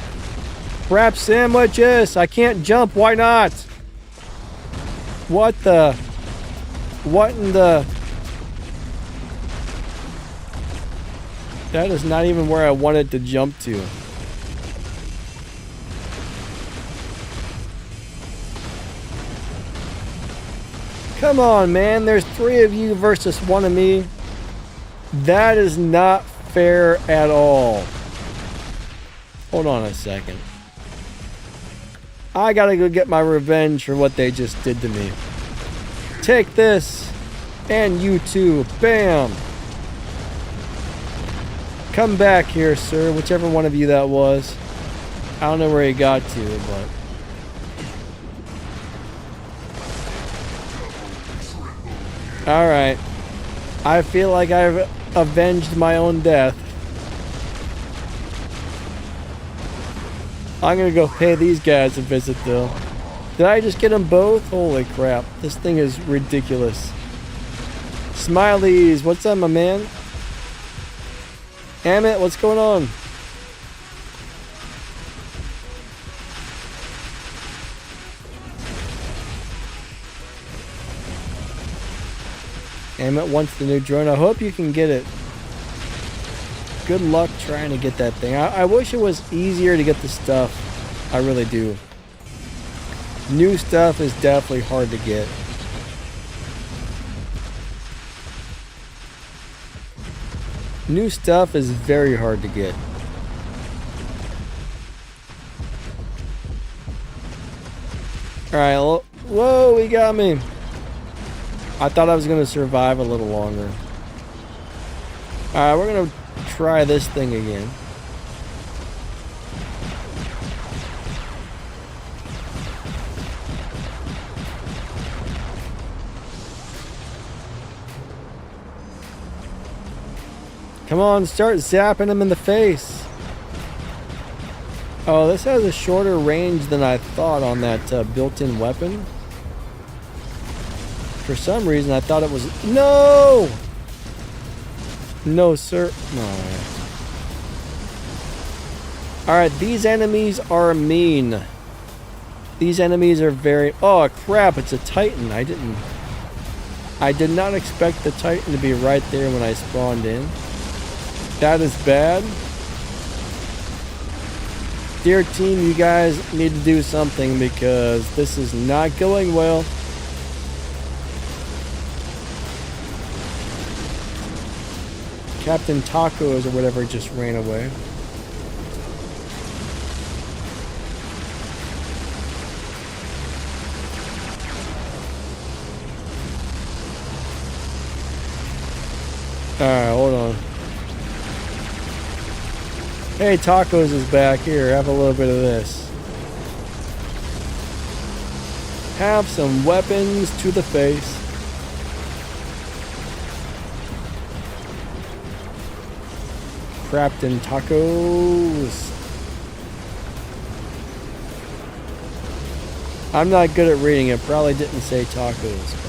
Wrap sandwiches. I can't jump. Why not? What in the... That is not even where I wanted to jump to. Come on, man. There's 3 of you versus 1 of me. That is not fair at all. Hold on a second. I gotta go get my revenge for what they just did to me. Take this. And you too. Bam. Come back here, sir. Whichever one of you that was. I don't know where he got to, but... Alright. I feel like I've avenged my own death. I'm gonna go pay these guys a visit, though. Did I just get them both? Holy crap. This thing is ridiculous. Smileys, what's up, my man? Amit, what's going on? Amit wants the new drone. I hope you can get it. Good luck trying to get that thing. I wish it was easier to get the stuff. I really do. New stuff is definitely hard to get. New stuff is very hard to get. Alright, whoa, he got me. I thought I was going to survive a little longer. Alright, we're going to try this thing again. Come on, start zapping him in the face. Oh, this has a shorter range than I thought on that built-in weapon. For some reason, I thought it was... No! No, sir. No. Alright, these enemies are mean. These enemies are very... Oh, crap, it's a Titan. I did not expect the Titan to be right there when I spawned in. That is bad. Dear team, you guys need to do something because this is not going well. Captain Tacos or whatever just ran away. Alright, hold on. Hey, Tacos is back. Here, have a little bit of this. Have some weapons to the face. Captain Tacos. I'm not good at reading it. Probably didn't say tacos.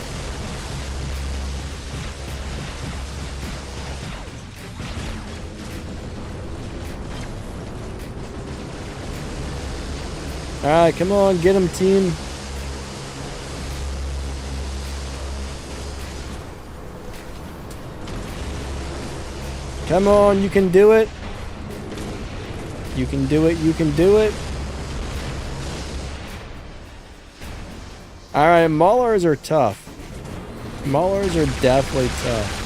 Alright, come on, get him, team. Come on, you can do it. You can do it, you can do it. Alright, Maulers are tough. Maulers are definitely tough.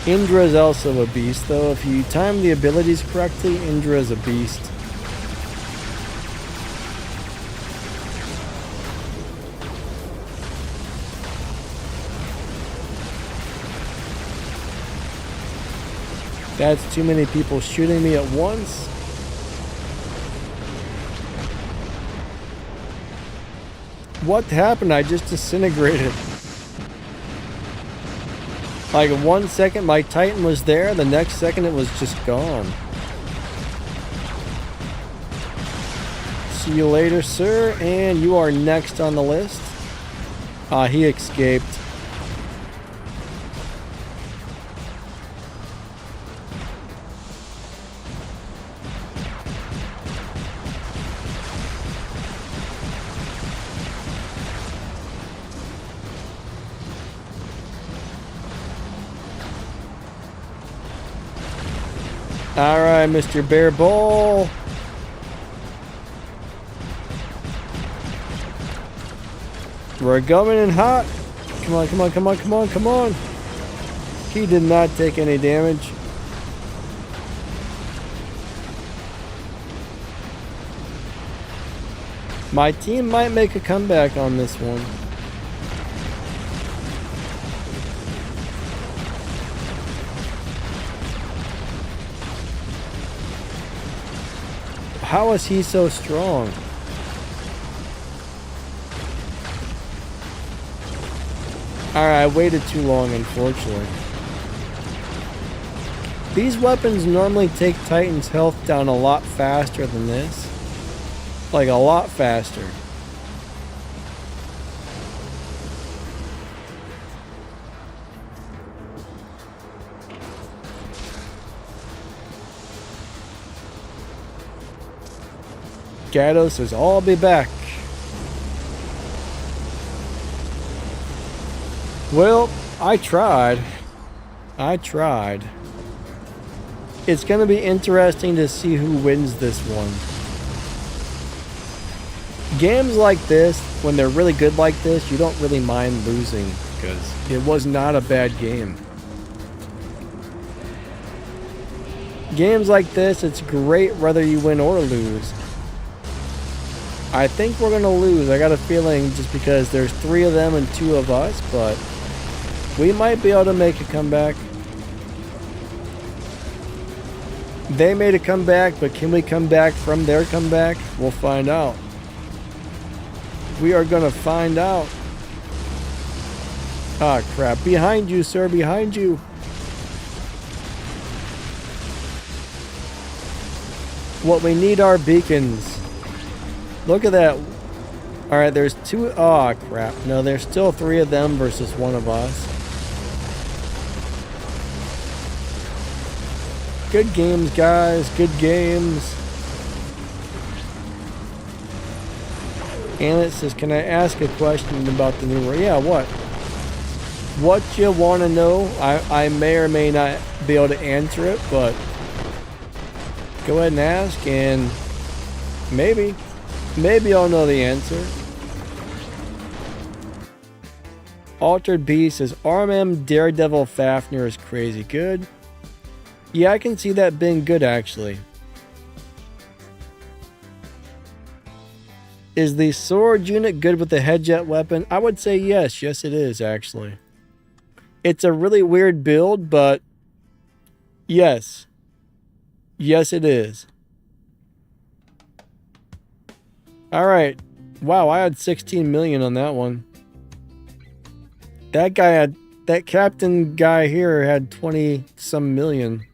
Indra is also a beast, though. If you time the abilities correctly, Indra is a beast. That's too many people shooting me at once. What happened? I just disintegrated. Like 1 second my Titan was there, the next second it was just gone. See you later, sir, and you are next on the list. He escaped. Alright, Mr. Bear Bull. We're going in hot. Come on, come on, come on, come on, come on. He did not take any damage. My team might make a comeback on this one. How is he so strong? Alright, I waited too long, unfortunately. These weapons normally take Titan's health down a lot faster than this. Like, a lot faster. Gato says, I'll be back. Well, I tried. It's going to be interesting to see who wins this one. Games like this, when they're really good like this, you don't really mind losing because it was not a bad game. Games like this, it's great whether you win or lose. I think we're going to lose. I got a feeling just because there's 3 of them and 2 of us, but we might be able to make a comeback. They made a comeback, but can we come back from their comeback? We'll find out. We are going to find out. Ah, crap. Behind you, sir. Behind you. What we need are beacons. Look at that. Alright, there's 2. Oh, crap. No, there's still 3 of them versus 1 of us. Good games, guys. Good games. And it says, can I ask a question about the new... Yeah, what? What you want to know? I may or may not be able to answer it, but go ahead and ask, and maybe I'll know the answer. Altered Beast says, RMM Daredevil Fafnir is crazy good. Yeah, I can see that being good, actually. Is the sword unit good with the headjet weapon? I would say yes. Yes, it is, actually. It's a really weird build, but yes. Yes, it is. Alright. Wow, I had 16 million on that one. That guy had... That captain guy here had 20 some million.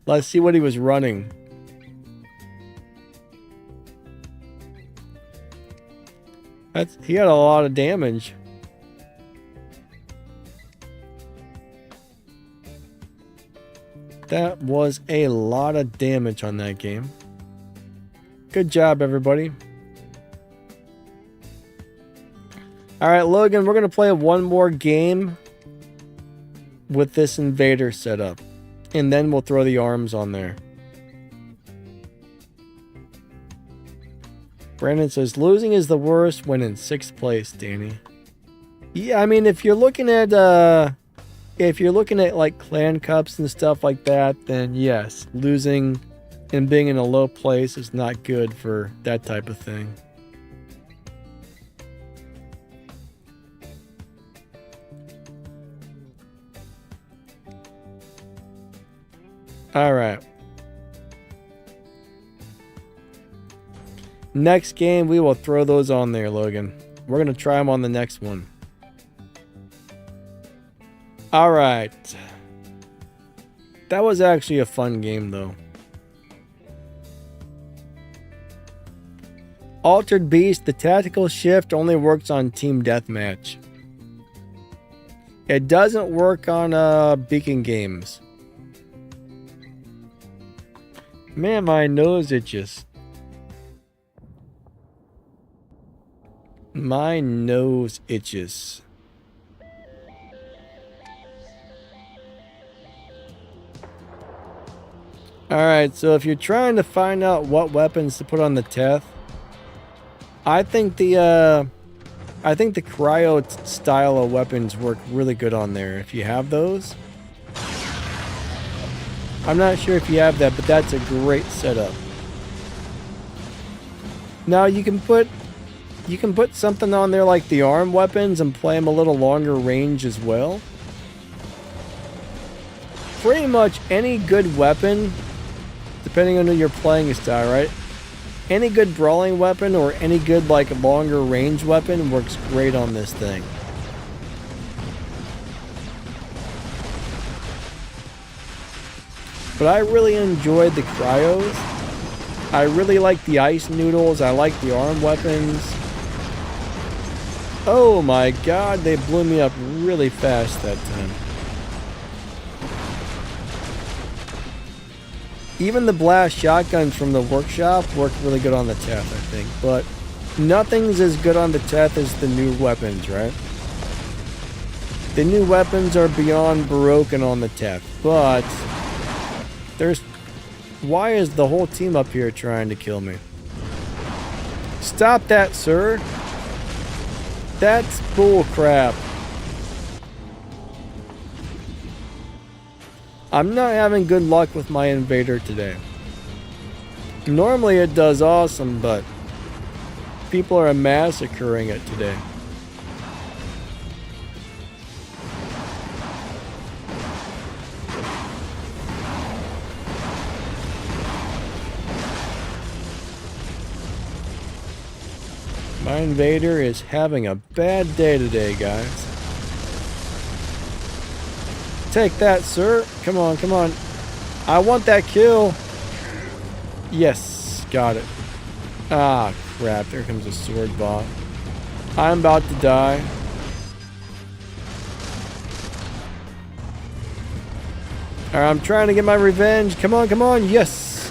Let's see what he was running. He had a lot of damage. That was a lot of damage on that game. Good job, everybody. Alright, Logan, we're going to play one more game with this invader setup. And then we'll throw the arms on there. Brandon says, losing is the worst when in 6th place, Danny. Yeah, I mean, if you're looking at like clan cups and stuff like that, then yes, losing and being in a low place is not good for that type of thing. Alright. Next game, we will throw those on there, Logan. We're going to try them on the next one. Alright. That was actually a fun game, though. Altered Beast, the tactical shift only works on Team Deathmatch. It doesn't work on beacon games. Man, my nose itches. My nose itches. Alright, so if you're trying to find out what weapons to put on the Teth, I think the cryo style of weapons work really good on there if you have those. I'm not sure if you have that, but that's a great setup. Now you can put something on there like the arm weapons and play them a little longer range as well. Pretty much any good weapon, depending on who you're playing style, right? Any good brawling weapon or any good like longer range weapon works great on this thing. But I really enjoyed the cryos. I really like the ice noodles. I like the arm weapons. Oh my god, they blew me up really fast that time. Even the blast shotguns from the workshop work really good on the Teth, I think. But nothing's as good on the Teth as the new weapons, right? The new weapons are beyond broken on the Teth. But there's... Why is the whole team up here trying to kill me? Stop that, sir. That's bull crap. I'm not having good luck with my invader today. Normally it does awesome, but people are massacring it today. My invader is having a bad day today, guys. Take that, sir. Come on, come on. I want that kill. Yes, got it. Ah, crap. There comes a sword bot. I'm about to die. Alright, I'm trying to get my revenge. Come on, come on. Yes.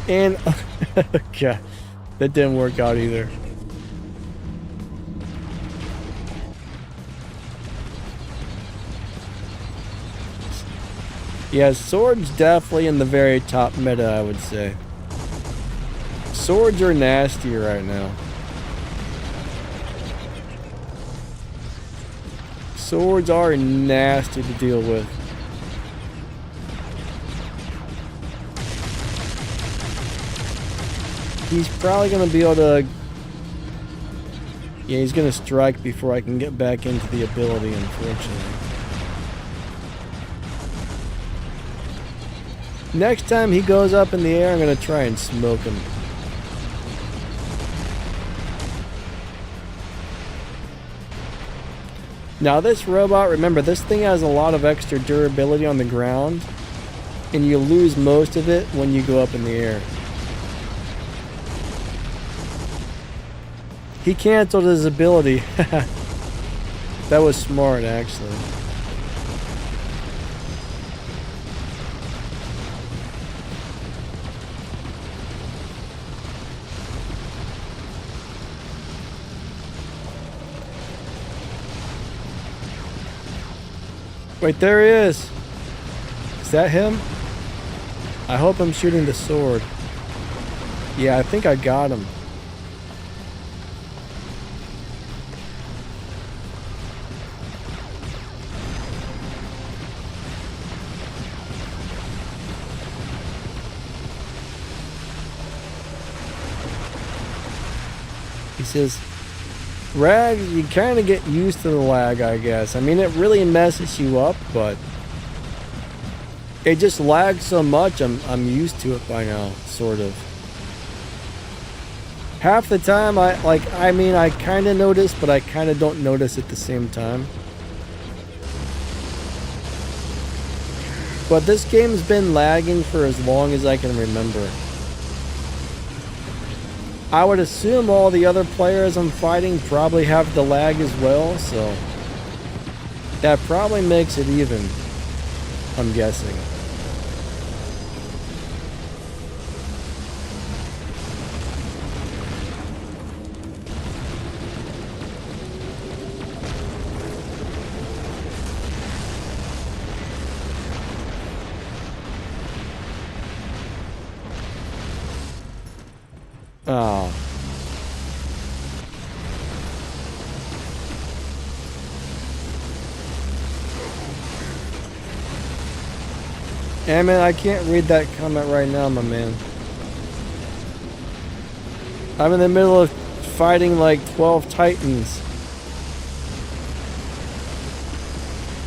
And... God, that didn't work out either. Yeah, swords definitely in the very top meta, I would say. Swords are nasty right now. Swords are nasty to deal with. He's probably going to be able to... Yeah, he's going to strike before I can get back into the ability, unfortunately. Next time he goes up in the air, I'm going to try and smoke him. Now this robot, remember, this thing has a lot of extra durability on the ground, and you lose most of it when you go up in the air. He canceled his ability. That was smart, actually. Wait, there he is. Is that him? I hope I'm shooting the sword. Yeah, I think I got him. He says, Rag, you kind of get used to the lag, I guess. I mean, it really messes you up, but It just lags so much, I'm used to it by now, sort of. Half the time, I mean, I kind of notice, but I kind of don't notice at the same time. But this game's been lagging for as long as I can remember. I would assume all the other players I'm fighting probably have the lag as well, so that probably makes it even, I'm guessing. Oh. Yeah, man, I can't read that comment right now, my man. I'm in the middle of fighting like 12 titans.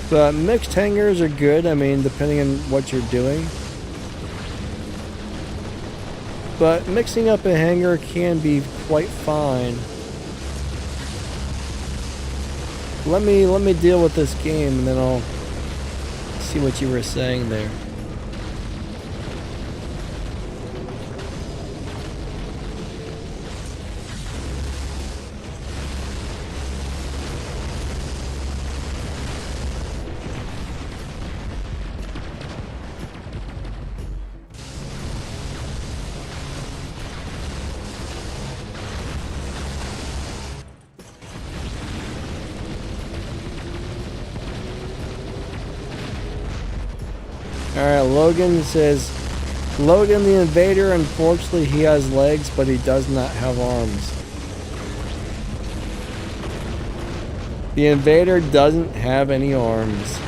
But mixed hangers are good, I mean, depending on what you're doing. But mixing up a hanger can be quite fine. Let me deal with this game and then I'll see what you were saying there. Alright, Logan says, Logan the Invader, unfortunately he has legs, but he does not have arms. The Invader doesn't have any arms.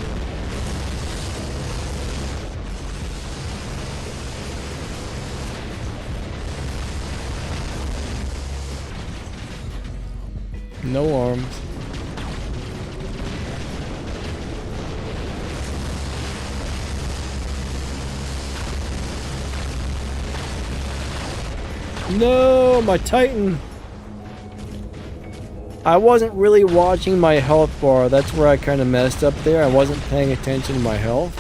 No arms. No, my Titan. I wasn't really watching my health bar. That's where I kind of messed up there. I wasn't paying attention to my health.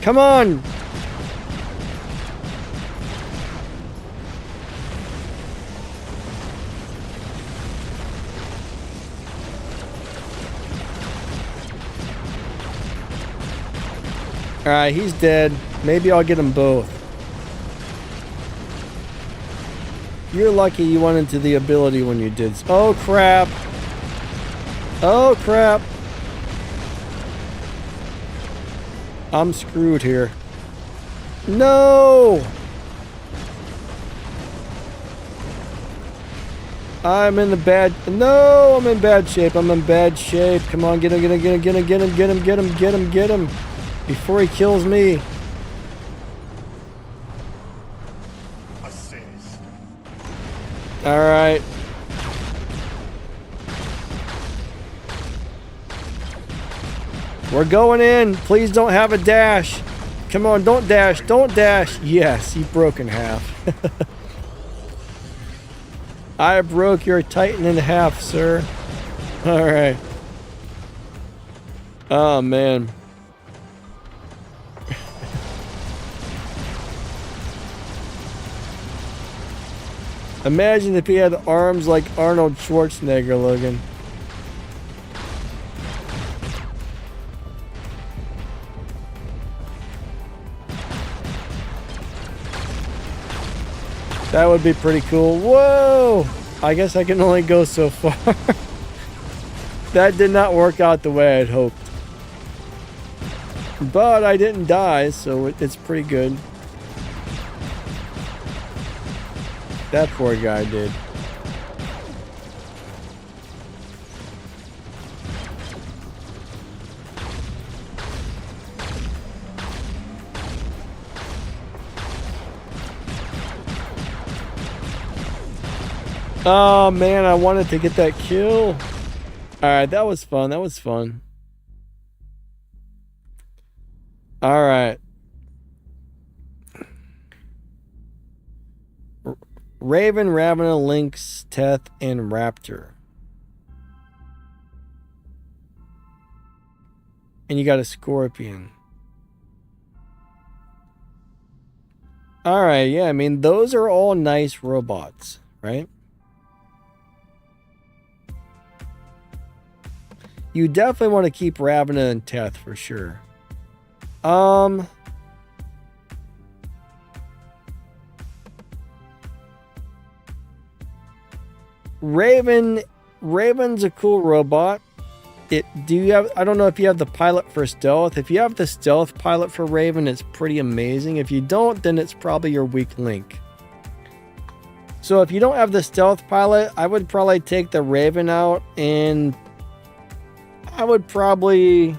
Come on. Alright, he's dead. Maybe I'll get them both. You're lucky you went into the ability when you did. Oh crap. Oh crap. I'm screwed here. No! I'm in the bad... No! I'm in bad shape. I'm in bad shape. Come on, get him, get him, get him, get him, get him, get him, get him, get him, get him. Before he kills me. Alright. We're going in. Please don't have a dash. Come on, don't dash. Don't dash. Yes, you broke in half. I broke your Titan in half, sir. Alright. Oh, man. Imagine if he had arms like Arnold Schwarzenegger, Logan. That would be pretty cool. Whoa! I guess I can only go so far. That did not work out the way I'd hoped. But I didn't die, so it's pretty good. That poor guy did. Oh man, I wanted to get that kill. Alright, that was fun. That was fun. All right. Raven, Ravena, Lynx, Teth, and Raptor. And you got a Scorpion. Alright, yeah, I mean, those are all nice robots, right? You definitely want to keep Ravena and Teth for sure. Raven's a cool robot. I don't know if you have the pilot for stealth. If you have the stealth pilot for Raven, it's pretty amazing. If you don't, then it's probably your weak link. So if you don't have the stealth pilot, I would probably take the Raven out, and I would probably,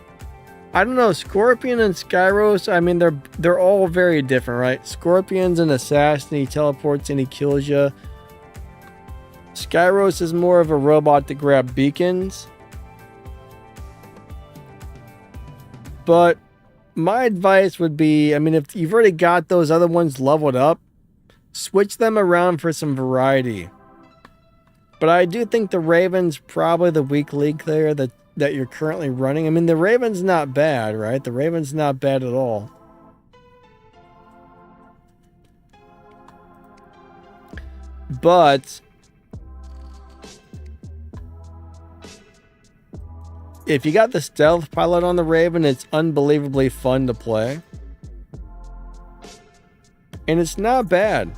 I don't know, Scorpion and Skyros, I mean, they're all very different, right? Scorpion's an assassin, he teleports and he kills you. Skyros is more of a robot to grab beacons. But my advice would be, I mean, if you've already got those other ones leveled up, switch them around for some variety. But I do think the Raven's probably the weak link there that you're currently running. I mean, the Raven's not bad, right? The Raven's not bad at all. But if you got the stealth pilot on the Raven, it's unbelievably fun to play. And it's not bad.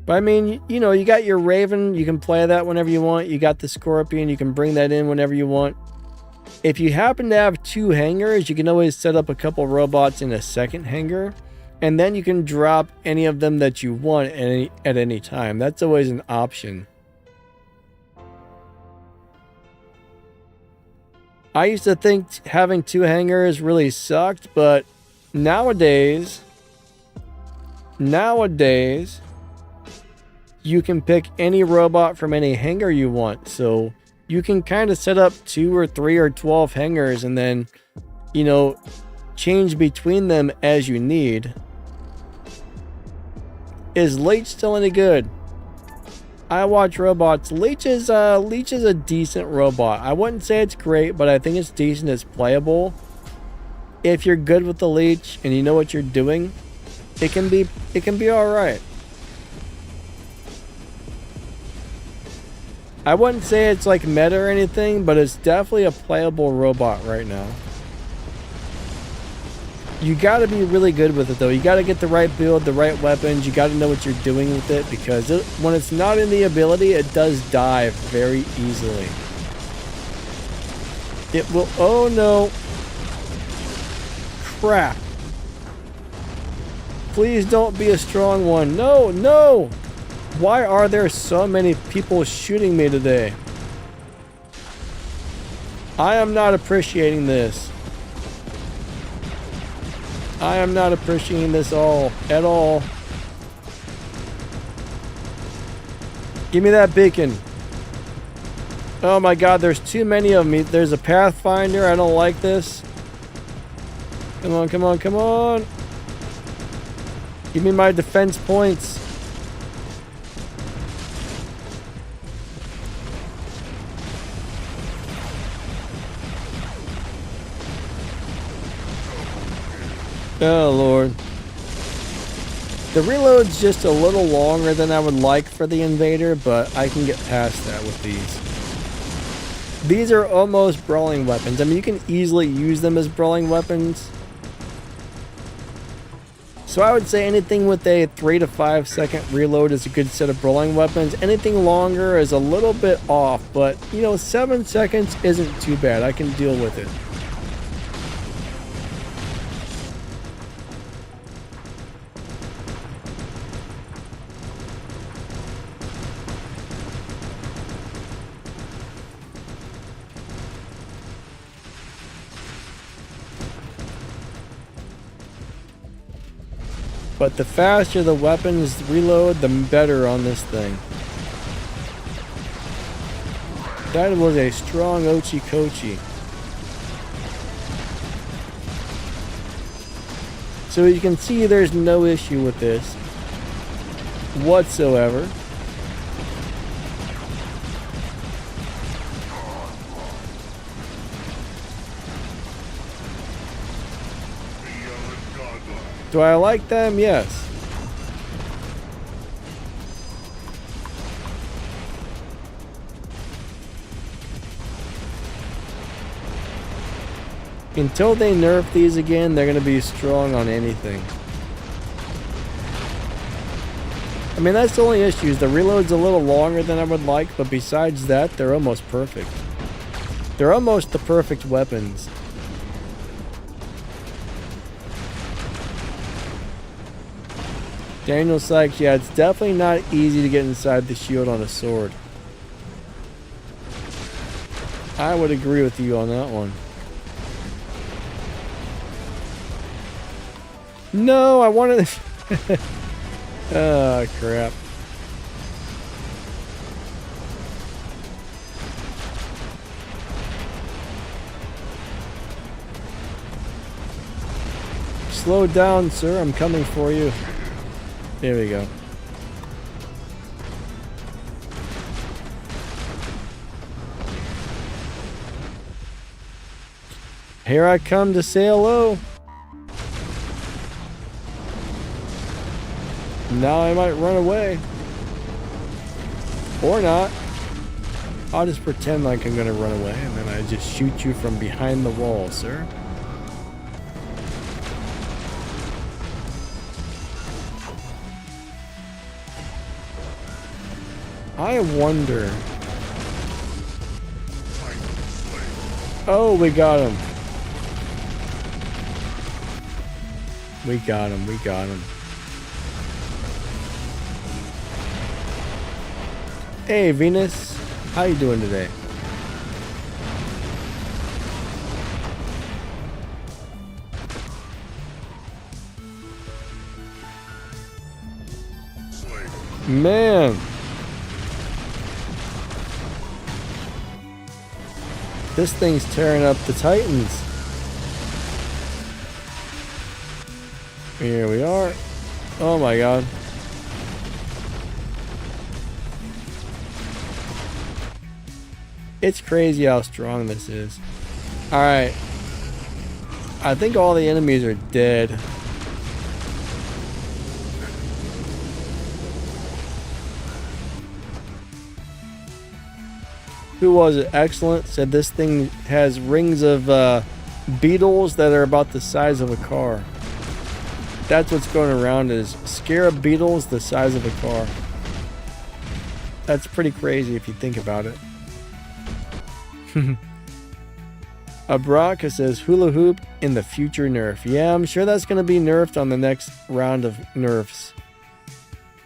But I mean, you know, you got your Raven, you can play that whenever you want. You got the Scorpion, you can bring that in whenever you want. If you happen to have 2 hangars, you can always set up a couple robots in a second hangar. And then you can drop any of them that you want at any time. That's always an option. I used to think having 2 hangars really sucked, but nowadays, you can pick any robot from any hangar you want. So you can kind of set up 2 or 3 or 12 hangars and then, you know, change between them as you need. Is Leech still any good? I watch robots. Leech is a decent robot. I wouldn't say it's great, but I think it's decent. It's playable. If you're good with the Leech and you know what you're doing, it can be all right. I wouldn't say it's like meta or anything, but it's definitely a playable robot right now. You got to be really good with it though. You got to get the right build, the right weapons. You got to know what you're doing with it, because when it's not in the ability, it does die very easily. It will, oh no. Crap. Please don't be a strong one. No, no. Why are there so many people shooting me today? I am not appreciating this. I am not appreciating this at all. Give me that beacon. Oh my god, there's too many of me. There's a Pathfinder. I don't like this. Come on, come on, come on. Give me my defense points. Oh lord. The reload's just a little longer than I would like for the invader, but I can get past that with these. These are almost brawling weapons. I mean, you can easily use them as brawling weapons. So I would say anything with a 3 to 5 second reload is a good set of brawling weapons. Anything longer is a little bit off, but you know, 7 seconds isn't too bad. I can deal with it. But the faster the weapons reload, the better on this thing. That was a strong Ochi Kochi. So you can see there's no issue with this whatsoever. Do I like them? Yes. Until they nerf these again, they're going to be strong on anything. I mean, that's the only issue, is the reload's a little longer than I would like, but besides that, they're almost perfect. They're almost the perfect weapons. Daniel Sykes, yeah, it's definitely not easy to get inside the shield on a sword. I would agree with you on that one. No, I wanted... Oh, crap. Slow down, sir. I'm coming for you. There we go. Here I come to say hello. Now I might run away. Or not. I'll just pretend like I'm gonna run away and then I just shoot you from behind the wall, sir. I wonder. Oh, we got him. We got him. We got him. Hey, Venus. How you doing today? Man. This thing's tearing up the Titans. Here we are. Oh my god. It's crazy how strong this is. Alright. I think all the enemies are dead. Who was it? Excellent. Said this thing has rings of beetles that are about the size of a car. That's what's going around, is scarab beetles the size of a car. That's pretty crazy if you think about it. Abraka says hula hoop in the future nerf. Yeah, I'm sure that's going to be nerfed on the next round of nerfs.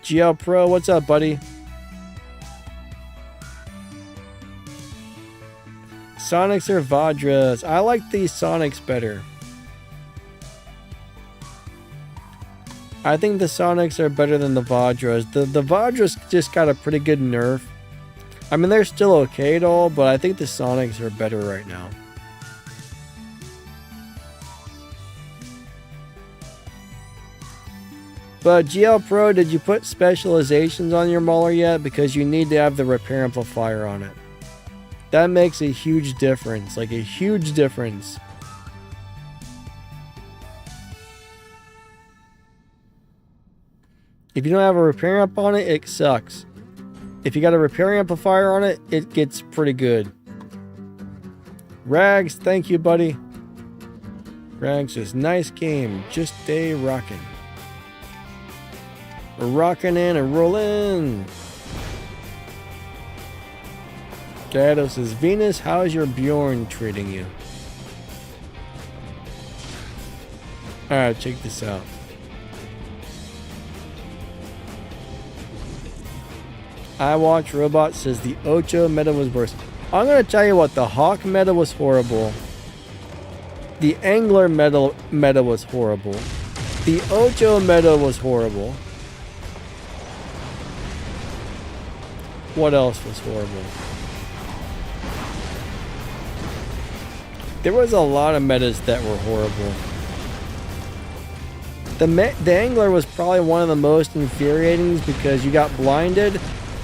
GL Pro, what's up, buddy? Sonics or Vajras? I like the Sonics better. I think the Sonics are better than the Vajras. The Vajras just got a pretty good nerf. I mean, they're still okay at all, but I think the Sonics are better right now. But GL Pro, did you put specializations on your Mauler yet? Because you need to have the repair amplifier on it. That makes a huge difference, like a huge difference. If you don't have a repair amp on it, it sucks. If you got a repair amplifier on it, it gets pretty good. Rags, thank you, buddy. Rags says, nice game, just a rockin'. We're rockin' and rollin'. Dado says, Venus, how's your Bjorn treating you? Alright, check this out. I Watch Robot says the Ocho meta was worse. I'm going to tell you what, the Hawk meta was horrible. The Angler meta was horrible. The Ocho meta was horrible. What else was horrible? There was a lot of metas that were horrible. The angler was probably one of the most infuriating because you got blinded.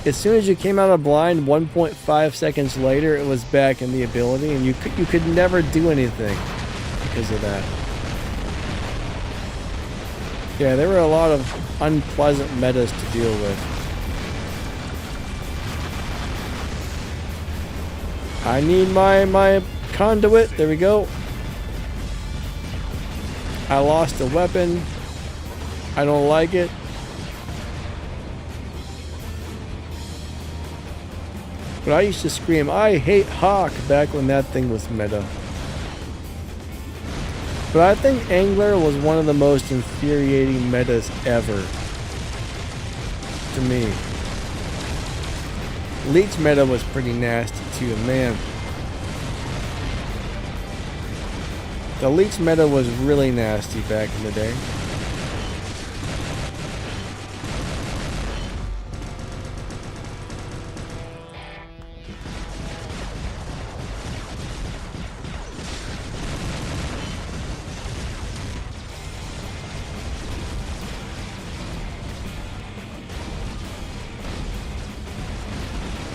As soon as you came out of blind, 1.5 seconds later, it was back in the ability, and you could never do anything because of that. Yeah, there were a lot of unpleasant metas to deal with. I need my conduit. There we go. I lost a weapon. I don't like it. But I used to scream, "I hate Hawk," back when that thing was meta. But I think Angler was one of the most infuriating metas ever. To me. Leech meta was pretty nasty too, man. The Leech meta was really nasty back in the day.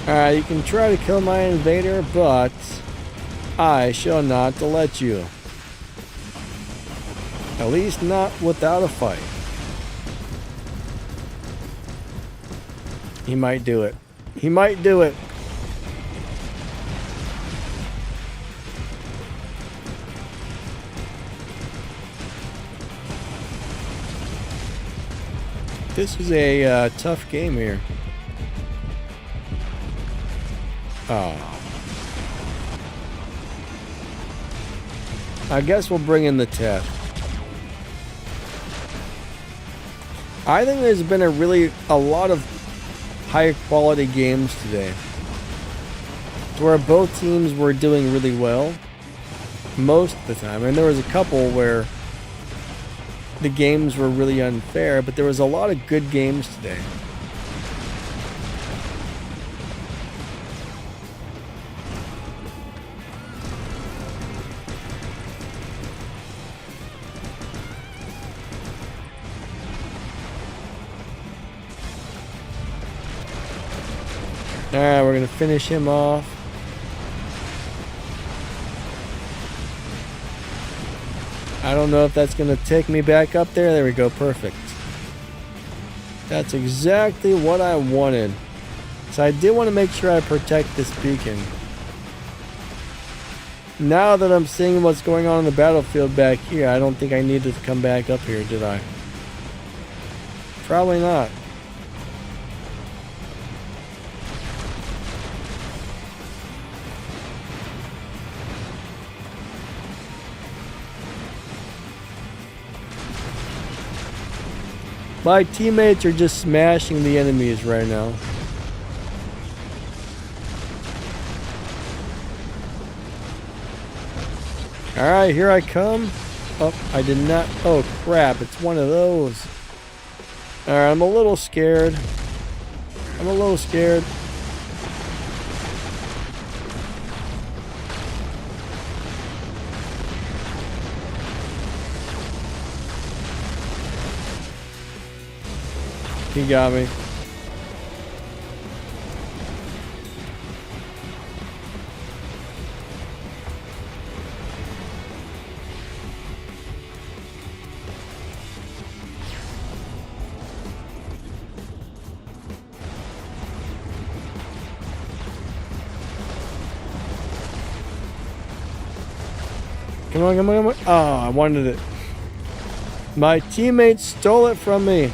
Alright, you can try to kill my invader, but I shall not let you. At least not without a fight. He might do it. He might do it. This is a tough game here. Oh. I guess we'll bring in the Teth. I think there's been a lot of high quality games today, where both teams were doing really well most of the time. And there was a couple where the games were really unfair, but there was a lot of good games today. Alright, we're gonna finish him off. I don't know if that's gonna take me back up there. There we go, perfect. That's exactly what I wanted. So I did want to make sure I protect this beacon. Now that I'm seeing what's going on in the battlefield back here, I don't think I needed to come back up here, did I? Probably not. My teammates are just smashing the enemies right now. Alright, here I come. Oh, I did not. Oh, crap. It's one of those. Alright, I'm a little scared. I'm a little scared. He got me. Come on, come on, come on. Oh, I wanted it. My teammates stole it from me.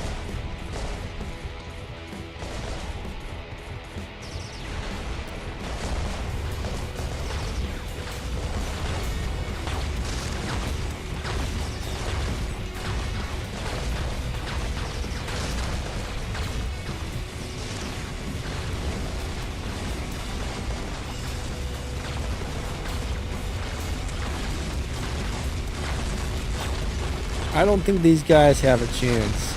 I don't think these guys have a chance.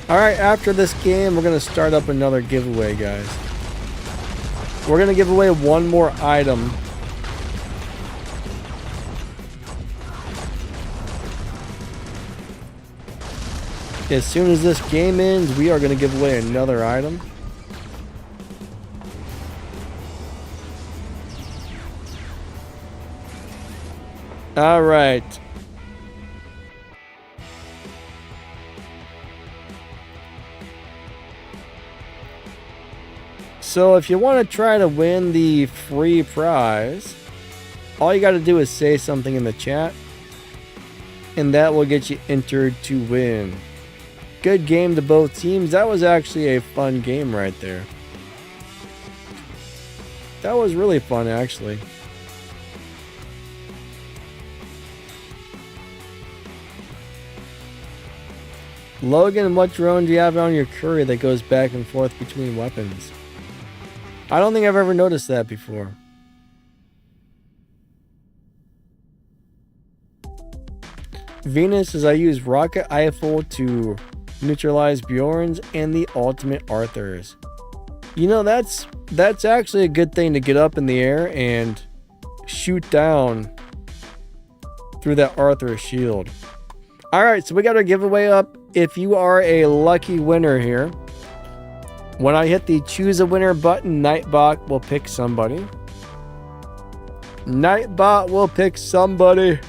Alright, after this game, we're going to start up another giveaway, guys. We're going to give away one more item. As soon as this game ends, we are going to give away another item. All right. So if you want to try to win the free prize, all you got to do is say something in the chat, and that will get you entered to win. Good game to both teams. That was actually a fun game right there. That was really fun, actually. Logan, what drone do you have on your curie that goes back and forth between weapons? I don't think I've ever noticed that before. Venus says I use Rocket Eiffel to neutralize Bjorns and the ultimate Arthurs. You know, that's actually a good thing to get up in the air and shoot down through that Arthur shield. Alright, so we got our giveaway up. If you are a lucky winner here, when I hit the choose a winner button, Nightbot will pick somebody. Nightbot will pick somebody.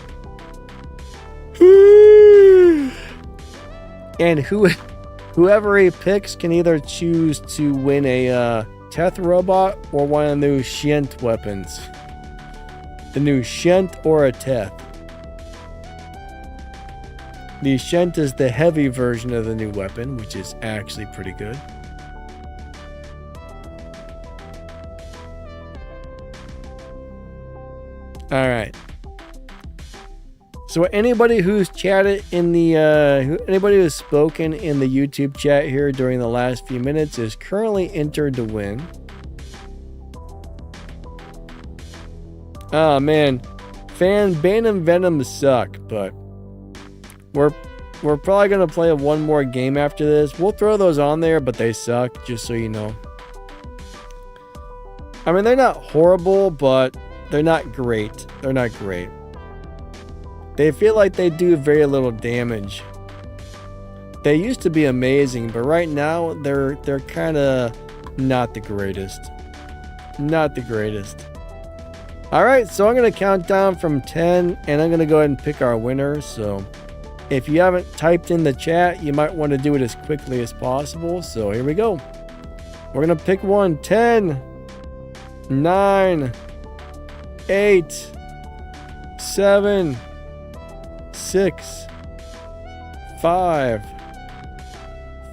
And whoever he picks can either choose to win a Teth robot or one of the new Shent weapons. The new Shent or a Teth. The Shent is the heavy version of the new weapon, which is actually pretty good. Alright. So anybody who's chatted in the anybody who's spoken in the YouTube chat here during the last few minutes is currently entered to win. Oh man, Bane and Venom suck, but we're probably gonna play one more game after this. We'll throw those on there, but they suck, just so you know. I mean, they're not horrible, but they're not great. They're not great. They feel like they do very little damage. They used to be amazing, but right now they're kind of not the greatest. Not the greatest. Alright, so I'm going to count down from 10, and I'm going to go ahead and pick our winner. So if you haven't typed in the chat, you might want to do it as quickly as possible. So here we go. We're going to pick one. 10, 9, 8, 7, 6, 5,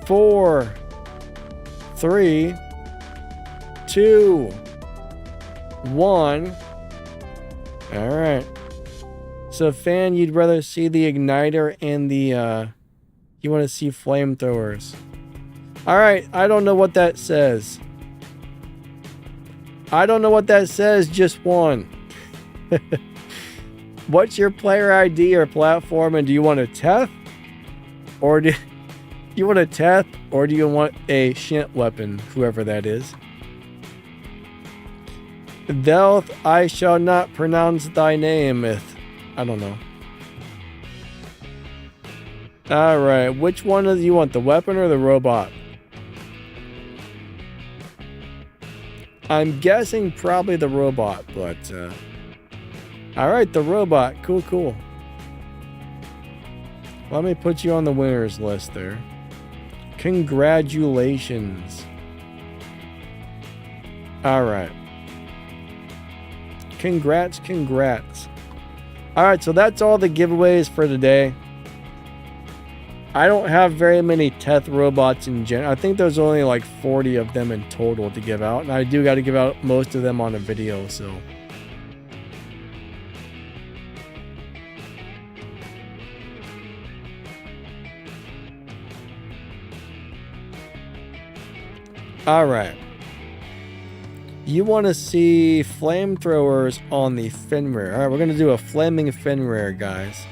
4, 3, 2, 1. All right. So, Fan, you'd rather see the igniter and the, you want to see flamethrowers. All right. I don't know what that says. I don't know what that says. Just one. What's your player ID or platform, and do you want a Teth? Or do you want a Teth, or do you want a Shent weapon, whoever that is? Delth, I shall not pronounce thy name if... I don't know. Alright, which one do you want, the weapon or the robot? I'm guessing probably the robot, but... Alright, the robot. Cool, cool. Let me put you on the winners list there. Congratulations. Alright. Congrats. Alright, so that's all the giveaways for today. I don't have very many Teth robots in general. I think there's only like 40 of them in total to give out. And I do got to give out most of them on a video, so... Alright. You want to see flamethrowers on the Fenrir. Alright, we're going to do a flaming Fenrir, guys.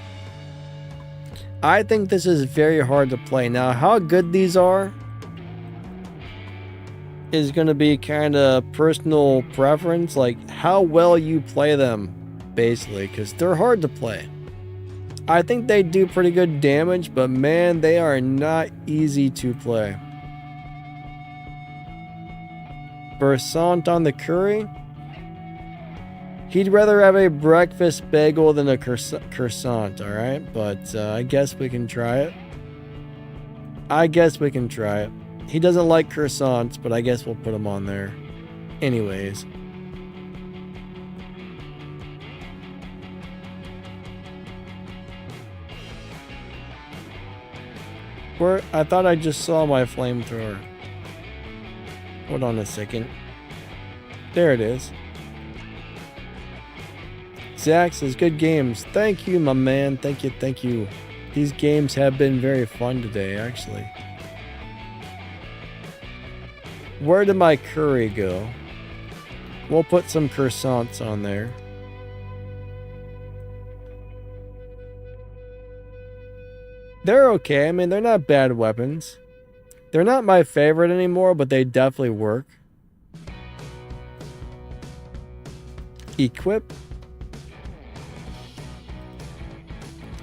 I think this is very hard to play. Now, how good these are is going to be kind of personal preference. Like, how well you play them, basically. Because they're hard to play. I think they do pretty good damage, but man, they are not easy to play. Versant on the curie. He'd rather have a breakfast bagel than a croissant, alright? But I guess we can try it. I guess we can try it. He doesn't like croissants, but I guess we'll put him on there. Anyways. I thought I just saw my flamethrower. Hold on a second. There it is. Zach says, good games. Thank you, my man. Thank you, thank you. These games have been very fun today, actually. Where did my curry go? We'll put some croissants on there. They're okay. I mean, they're not bad weapons. They're not my favorite anymore, but they definitely work. Equip.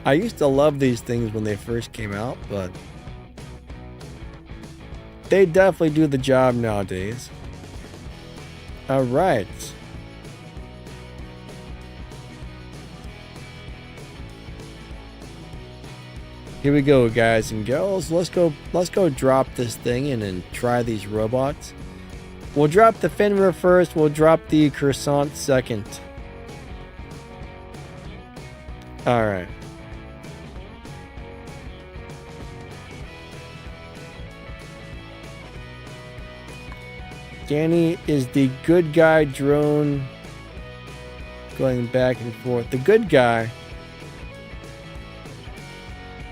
I used to love these things when they first came out, but they definitely do the job nowadays. Alright. Here we go, guys and girls. Let's go drop this thing in and try these robots. We'll drop the Fenrir first, we'll drop the croissant second. Alright. Danny is the good guy drone going back and forth. The good guy.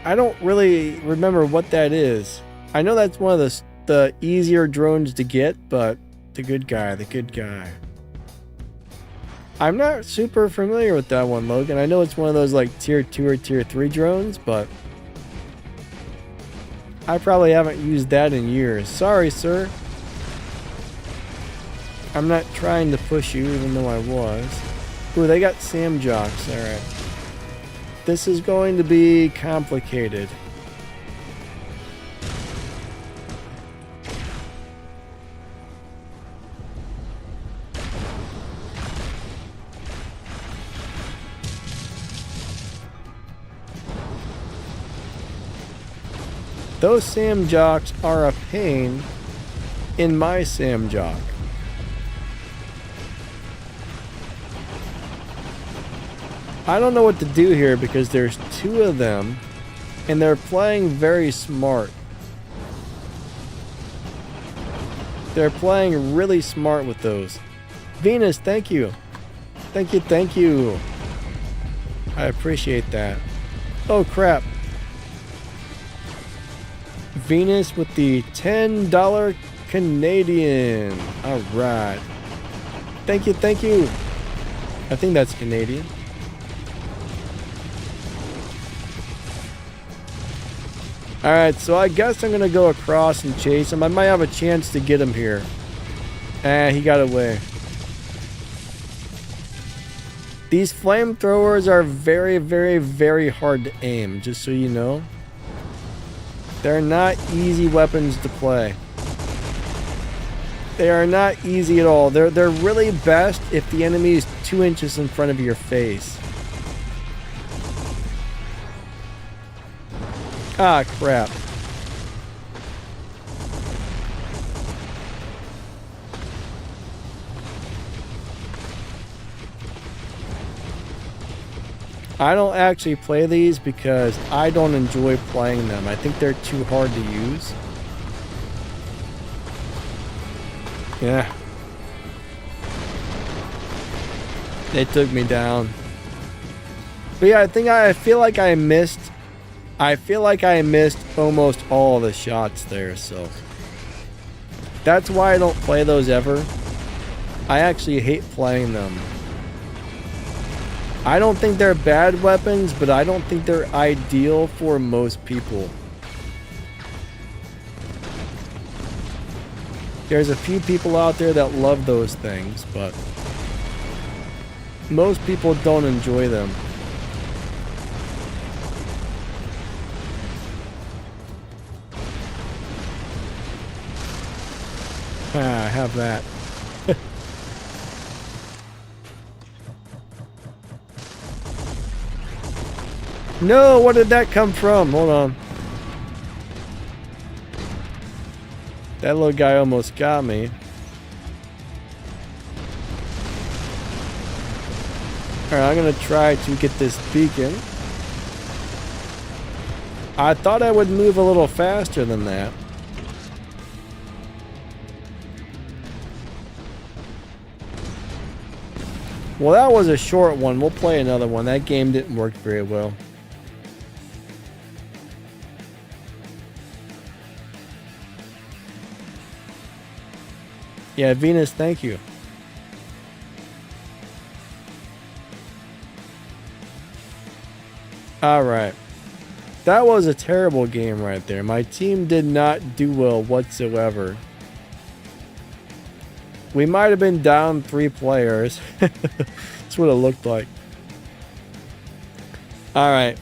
I don't really remember what that is. I know that's one of the easier drones to get, but the good guy, the good guy. I'm not super familiar with that one, Logan. I know it's one of those like tier 2 or tier 3 drones, but I probably haven't used that in years. Sorry, sir. I'm not trying to push you, even though I was. Ooh, they got Sam Jocks. Alright. This is going to be complicated. Those Sam Jocks are a pain in my Sam Jock. I don't know what to do here because there's two of them and they're playing very smart. They're playing really smart with those. Venus, thank you. Thank you, thank you. I appreciate that. Oh crap. Venus with the $10 Canadian. Alright. Thank you, thank you. I think that's Canadian. Alright, so I guess I'm going to go across and chase him. I might have a chance to get him here. He got away. These flamethrowers are very, very, very hard to aim, just so you know. They're not easy weapons to play. They are not easy at all. They're really best if the enemy is 2 inches in front of your face. Ah, crap. I don't actually play these because I don't enjoy playing them. I think they're too hard to use. Yeah. They took me down. But yeah, I feel like I missed almost all the shots there, so that's why I don't play those ever. I actually hate playing them. I don't think they're bad weapons, but I don't think they're ideal for most people. There's a few people out there that love those things, but most people don't enjoy them. have that. No, where did that come from? Hold on. That little guy almost got me. Alright, I'm gonna try to get this beacon. I thought I would move a little faster than that. Well, that was a short one. We'll play another one. That game didn't work very well. Yeah, Venus, thank you. Alright. That was a terrible game right there. My team did not do well whatsoever. We might have been down 3 players. That's what it looked like. Alright.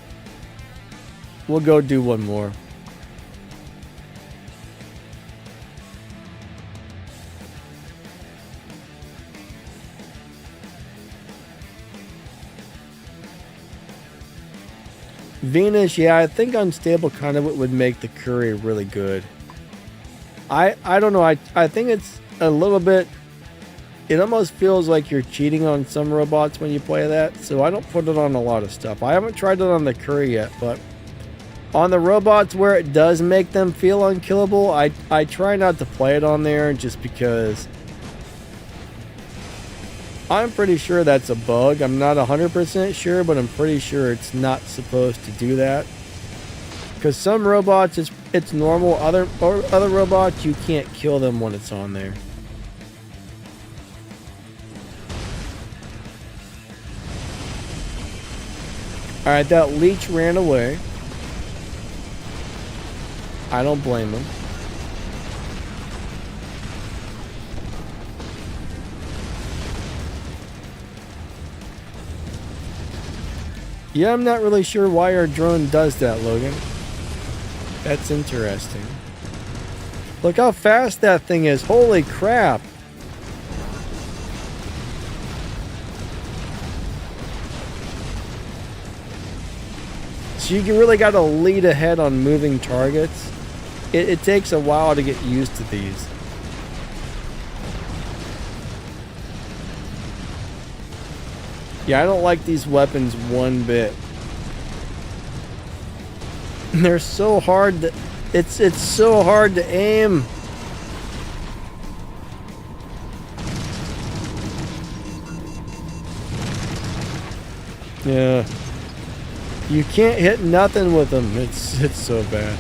We'll go do one more. Venus, yeah, I think unstable kind of would make the curie really good. I don't know, I think it's a little bit, it almost feels like you're cheating on some robots when you play that, so I don't put it on a lot of stuff. I haven't tried it on the curie yet, but on the robots where it does make them feel unkillable, I try not to play it on there just because I'm pretty sure that's a bug. I'm not 100% sure, but I'm pretty sure it's not supposed to do that. Because some robots, it's normal. Other robots, you can't kill them when it's on there. Alright, that leech ran away. I don't blame him. Yeah, I'm not really sure why our drone does that, Logan. That's interesting. Look how fast that thing is. Holy crap. So you really got to lead ahead on moving targets. It takes a while to get used to these. Yeah, I don't like these weapons one bit. They're so hard to... It's so hard to aim. Yeah. You can't hit nothing with them. It's so bad.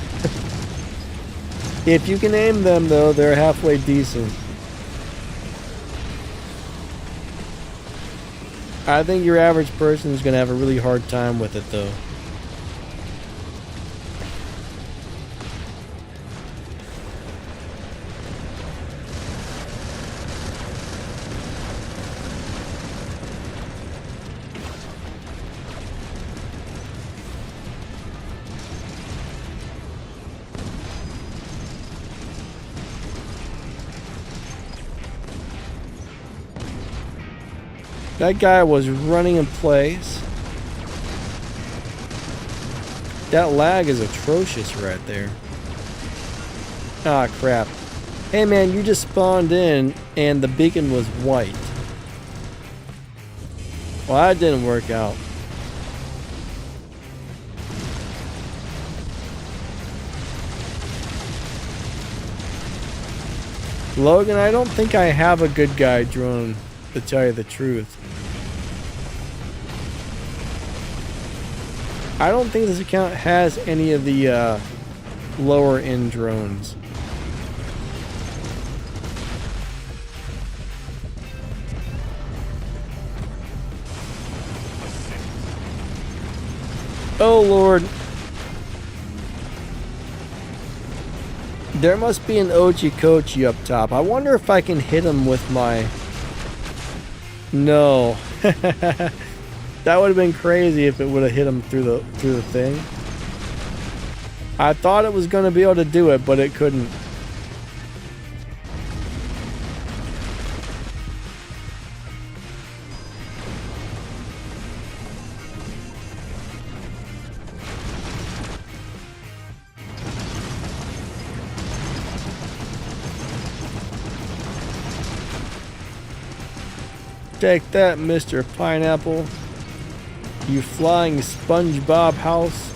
If you can aim them, though, they're halfway decent. I think your average person is going to have a really hard time with it, though. That guy was running in place. That lag is atrocious right there. Ah, crap. Hey man, you just spawned in and the beacon was white. Well, that didn't work out. Logan, I don't think I have a good guy drone, to tell you the truth. I don't think this account has any of the lower end drones. Oh Lord. There must be an Ochi-Kochi up top. I wonder if I can hit him with my... No. That would have been crazy if it would have hit him through the thing. I thought it was going to be able to do it, but it couldn't. Take that, Mr. Pineapple. You flying SpongeBob house.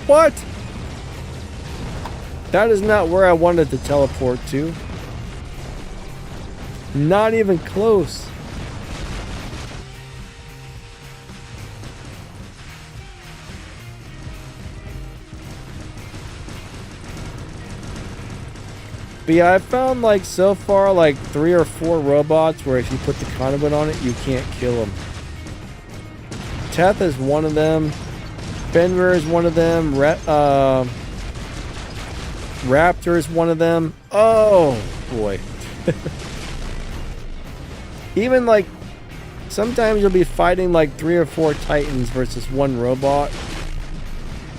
What? That is not where I wanted to teleport to. Not even close. But yeah, I found like so far like 3 or 4 robots where if you put the condiment on it, you can't kill them. Teth is one of them. Fenrir is one of them. Raptor is one of them. Oh boy. Even like sometimes you'll be fighting like 3 or 4 titans versus 1 robot.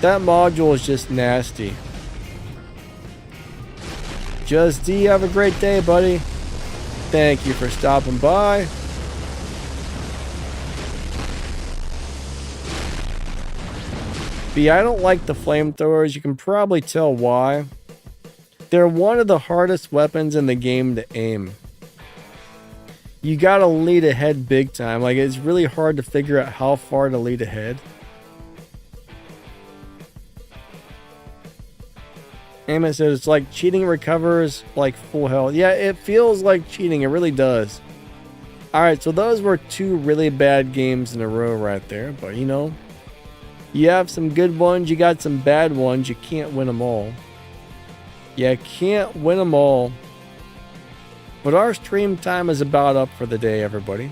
That module is just nasty. Just D, have a great day, buddy. Thank you for stopping by. But yeah, I don't like the flamethrowers. You can probably tell why. They're one of the hardest weapons in the game to aim. You gotta lead ahead big time. Like, it's really hard to figure out how far to lead ahead. Emmett says it's like cheating recovers like full health. Yeah, it feels like cheating. It really does. Alright, so those were 2 really bad games in a row right there. But, you know, you have some good ones. You got some bad ones. You can't win them all. You can't win them all. But our stream time is about up for the day, everybody.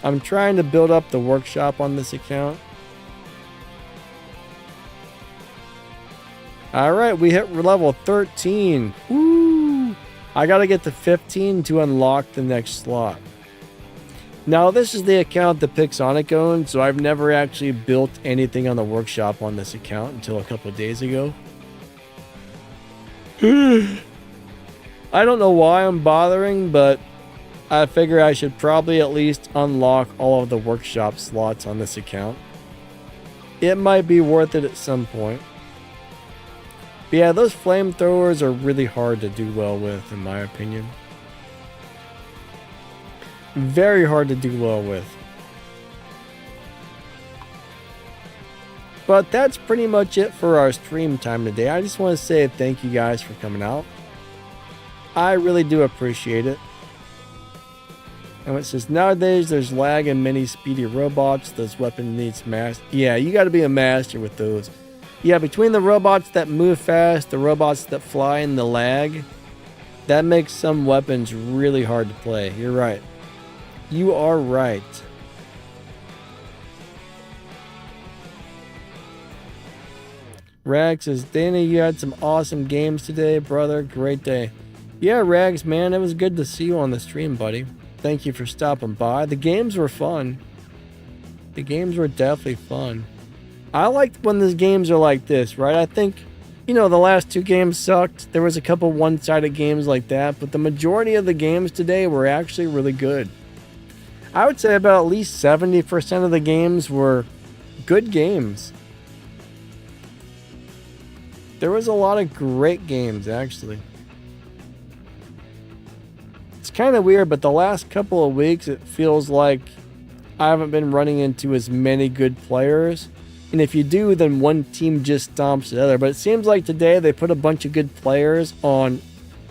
I'm trying to build up the workshop on this account. Alright, we hit level 13. Woo! I gotta get to 15 to unlock the next slot. Now, this is the account that Pixonic owns, so I've never actually built anything on the workshop on this account until a couple of days ago. I don't know why I'm bothering, but I figure I should probably at least unlock all of the workshop slots on this account. It might be worth it at some point. But yeah, those flamethrowers are really hard to do well with, in my opinion. Very hard to do well with. But that's pretty much it for our stream time today. I just want to say thank you guys for coming out. I really do appreciate it. And it says, nowadays there's lag in many speedy robots. Those weapons needs master. Yeah, you got to be a master with those. Yeah, between the robots that move fast, the robots that fly, and the lag, that makes some weapons really hard to play. You're right. You are right. Rags says, Danny, you had some awesome games today, brother. Great day. Yeah, Rags, man, it was good to see you on the stream, buddy. Thank you for stopping by. The games were fun. The games were definitely fun. I like when these games are like this, right? I think, you know, the last 2 games sucked. There was a couple one-sided games like that, but the majority of the games today were actually really good. I would say about at least 70% of the games were good games. There was a lot of great games, actually. It's kind of weird, but the last couple of weeks, it feels like I haven't been running into as many good players. And if you do, then one team just stomps the other. But it seems like today they put a bunch of good players on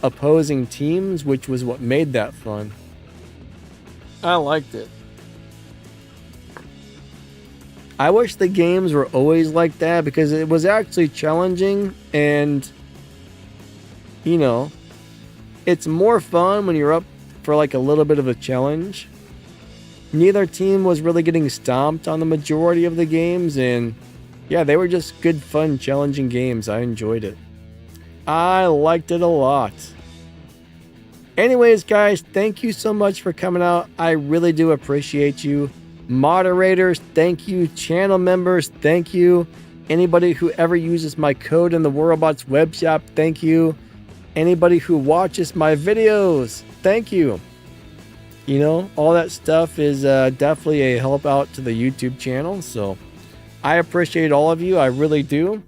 opposing teams, which was what made that fun. I liked it. I wish the games were always like that because it was actually challenging and, you know, it's more fun when you're up for like a little bit of a challenge. Neither team was really getting stomped on the majority of the games, and yeah, they were just good, fun, challenging games. I enjoyed it. I liked it a lot. Anyways, guys, thank you so much for coming out. I really do appreciate you. Moderators, thank you. Channel members, thank you. Anybody who ever uses my code in the Worldobots web shop, thank you. Anybody who watches my videos, thank you. You know, all that stuff is definitely a help out to the YouTube channel. So I appreciate all of you. I really do.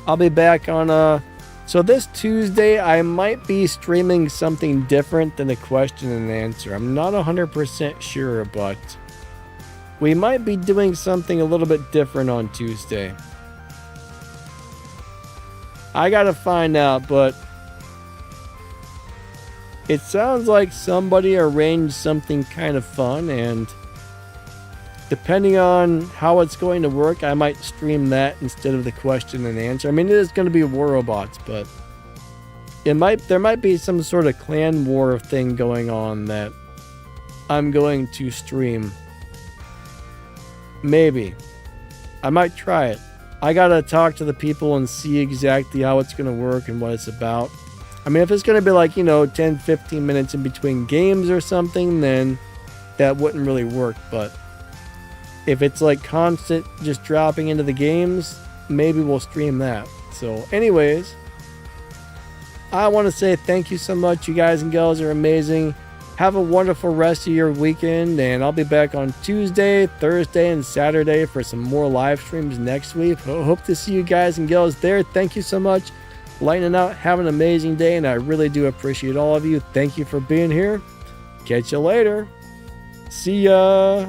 I'll be back on so this Tuesday I might be streaming something different than a question and answer. I'm not 100% sure, but we might be doing something a little bit different on Tuesday. I gotta find out, but it sounds like somebody arranged something kind of fun, and depending on how it's going to work, I might stream that instead of the question and answer. I mean, it is going to be War Robots, but there might be some sort of clan war thing going on that I'm going to stream. Maybe. I might try it. I gotta talk to the people and see exactly how it's going to work and what it's about. I mean, if it's going to be like, 10-15 minutes in between games or something, then that wouldn't really work, but if it's like constant just dropping into the games, maybe we'll stream that. So anyways, I want to say thank you so much. You guys and girls are amazing. Have a wonderful rest of your weekend, and I'll be back on Tuesday, Thursday, and Saturday for some more live streams next week. Hope to see you guys and girls there. Thank you so much. Lightning out. Have an amazing day, and I really do appreciate all of you. Thank you for being here. Catch you later. See ya.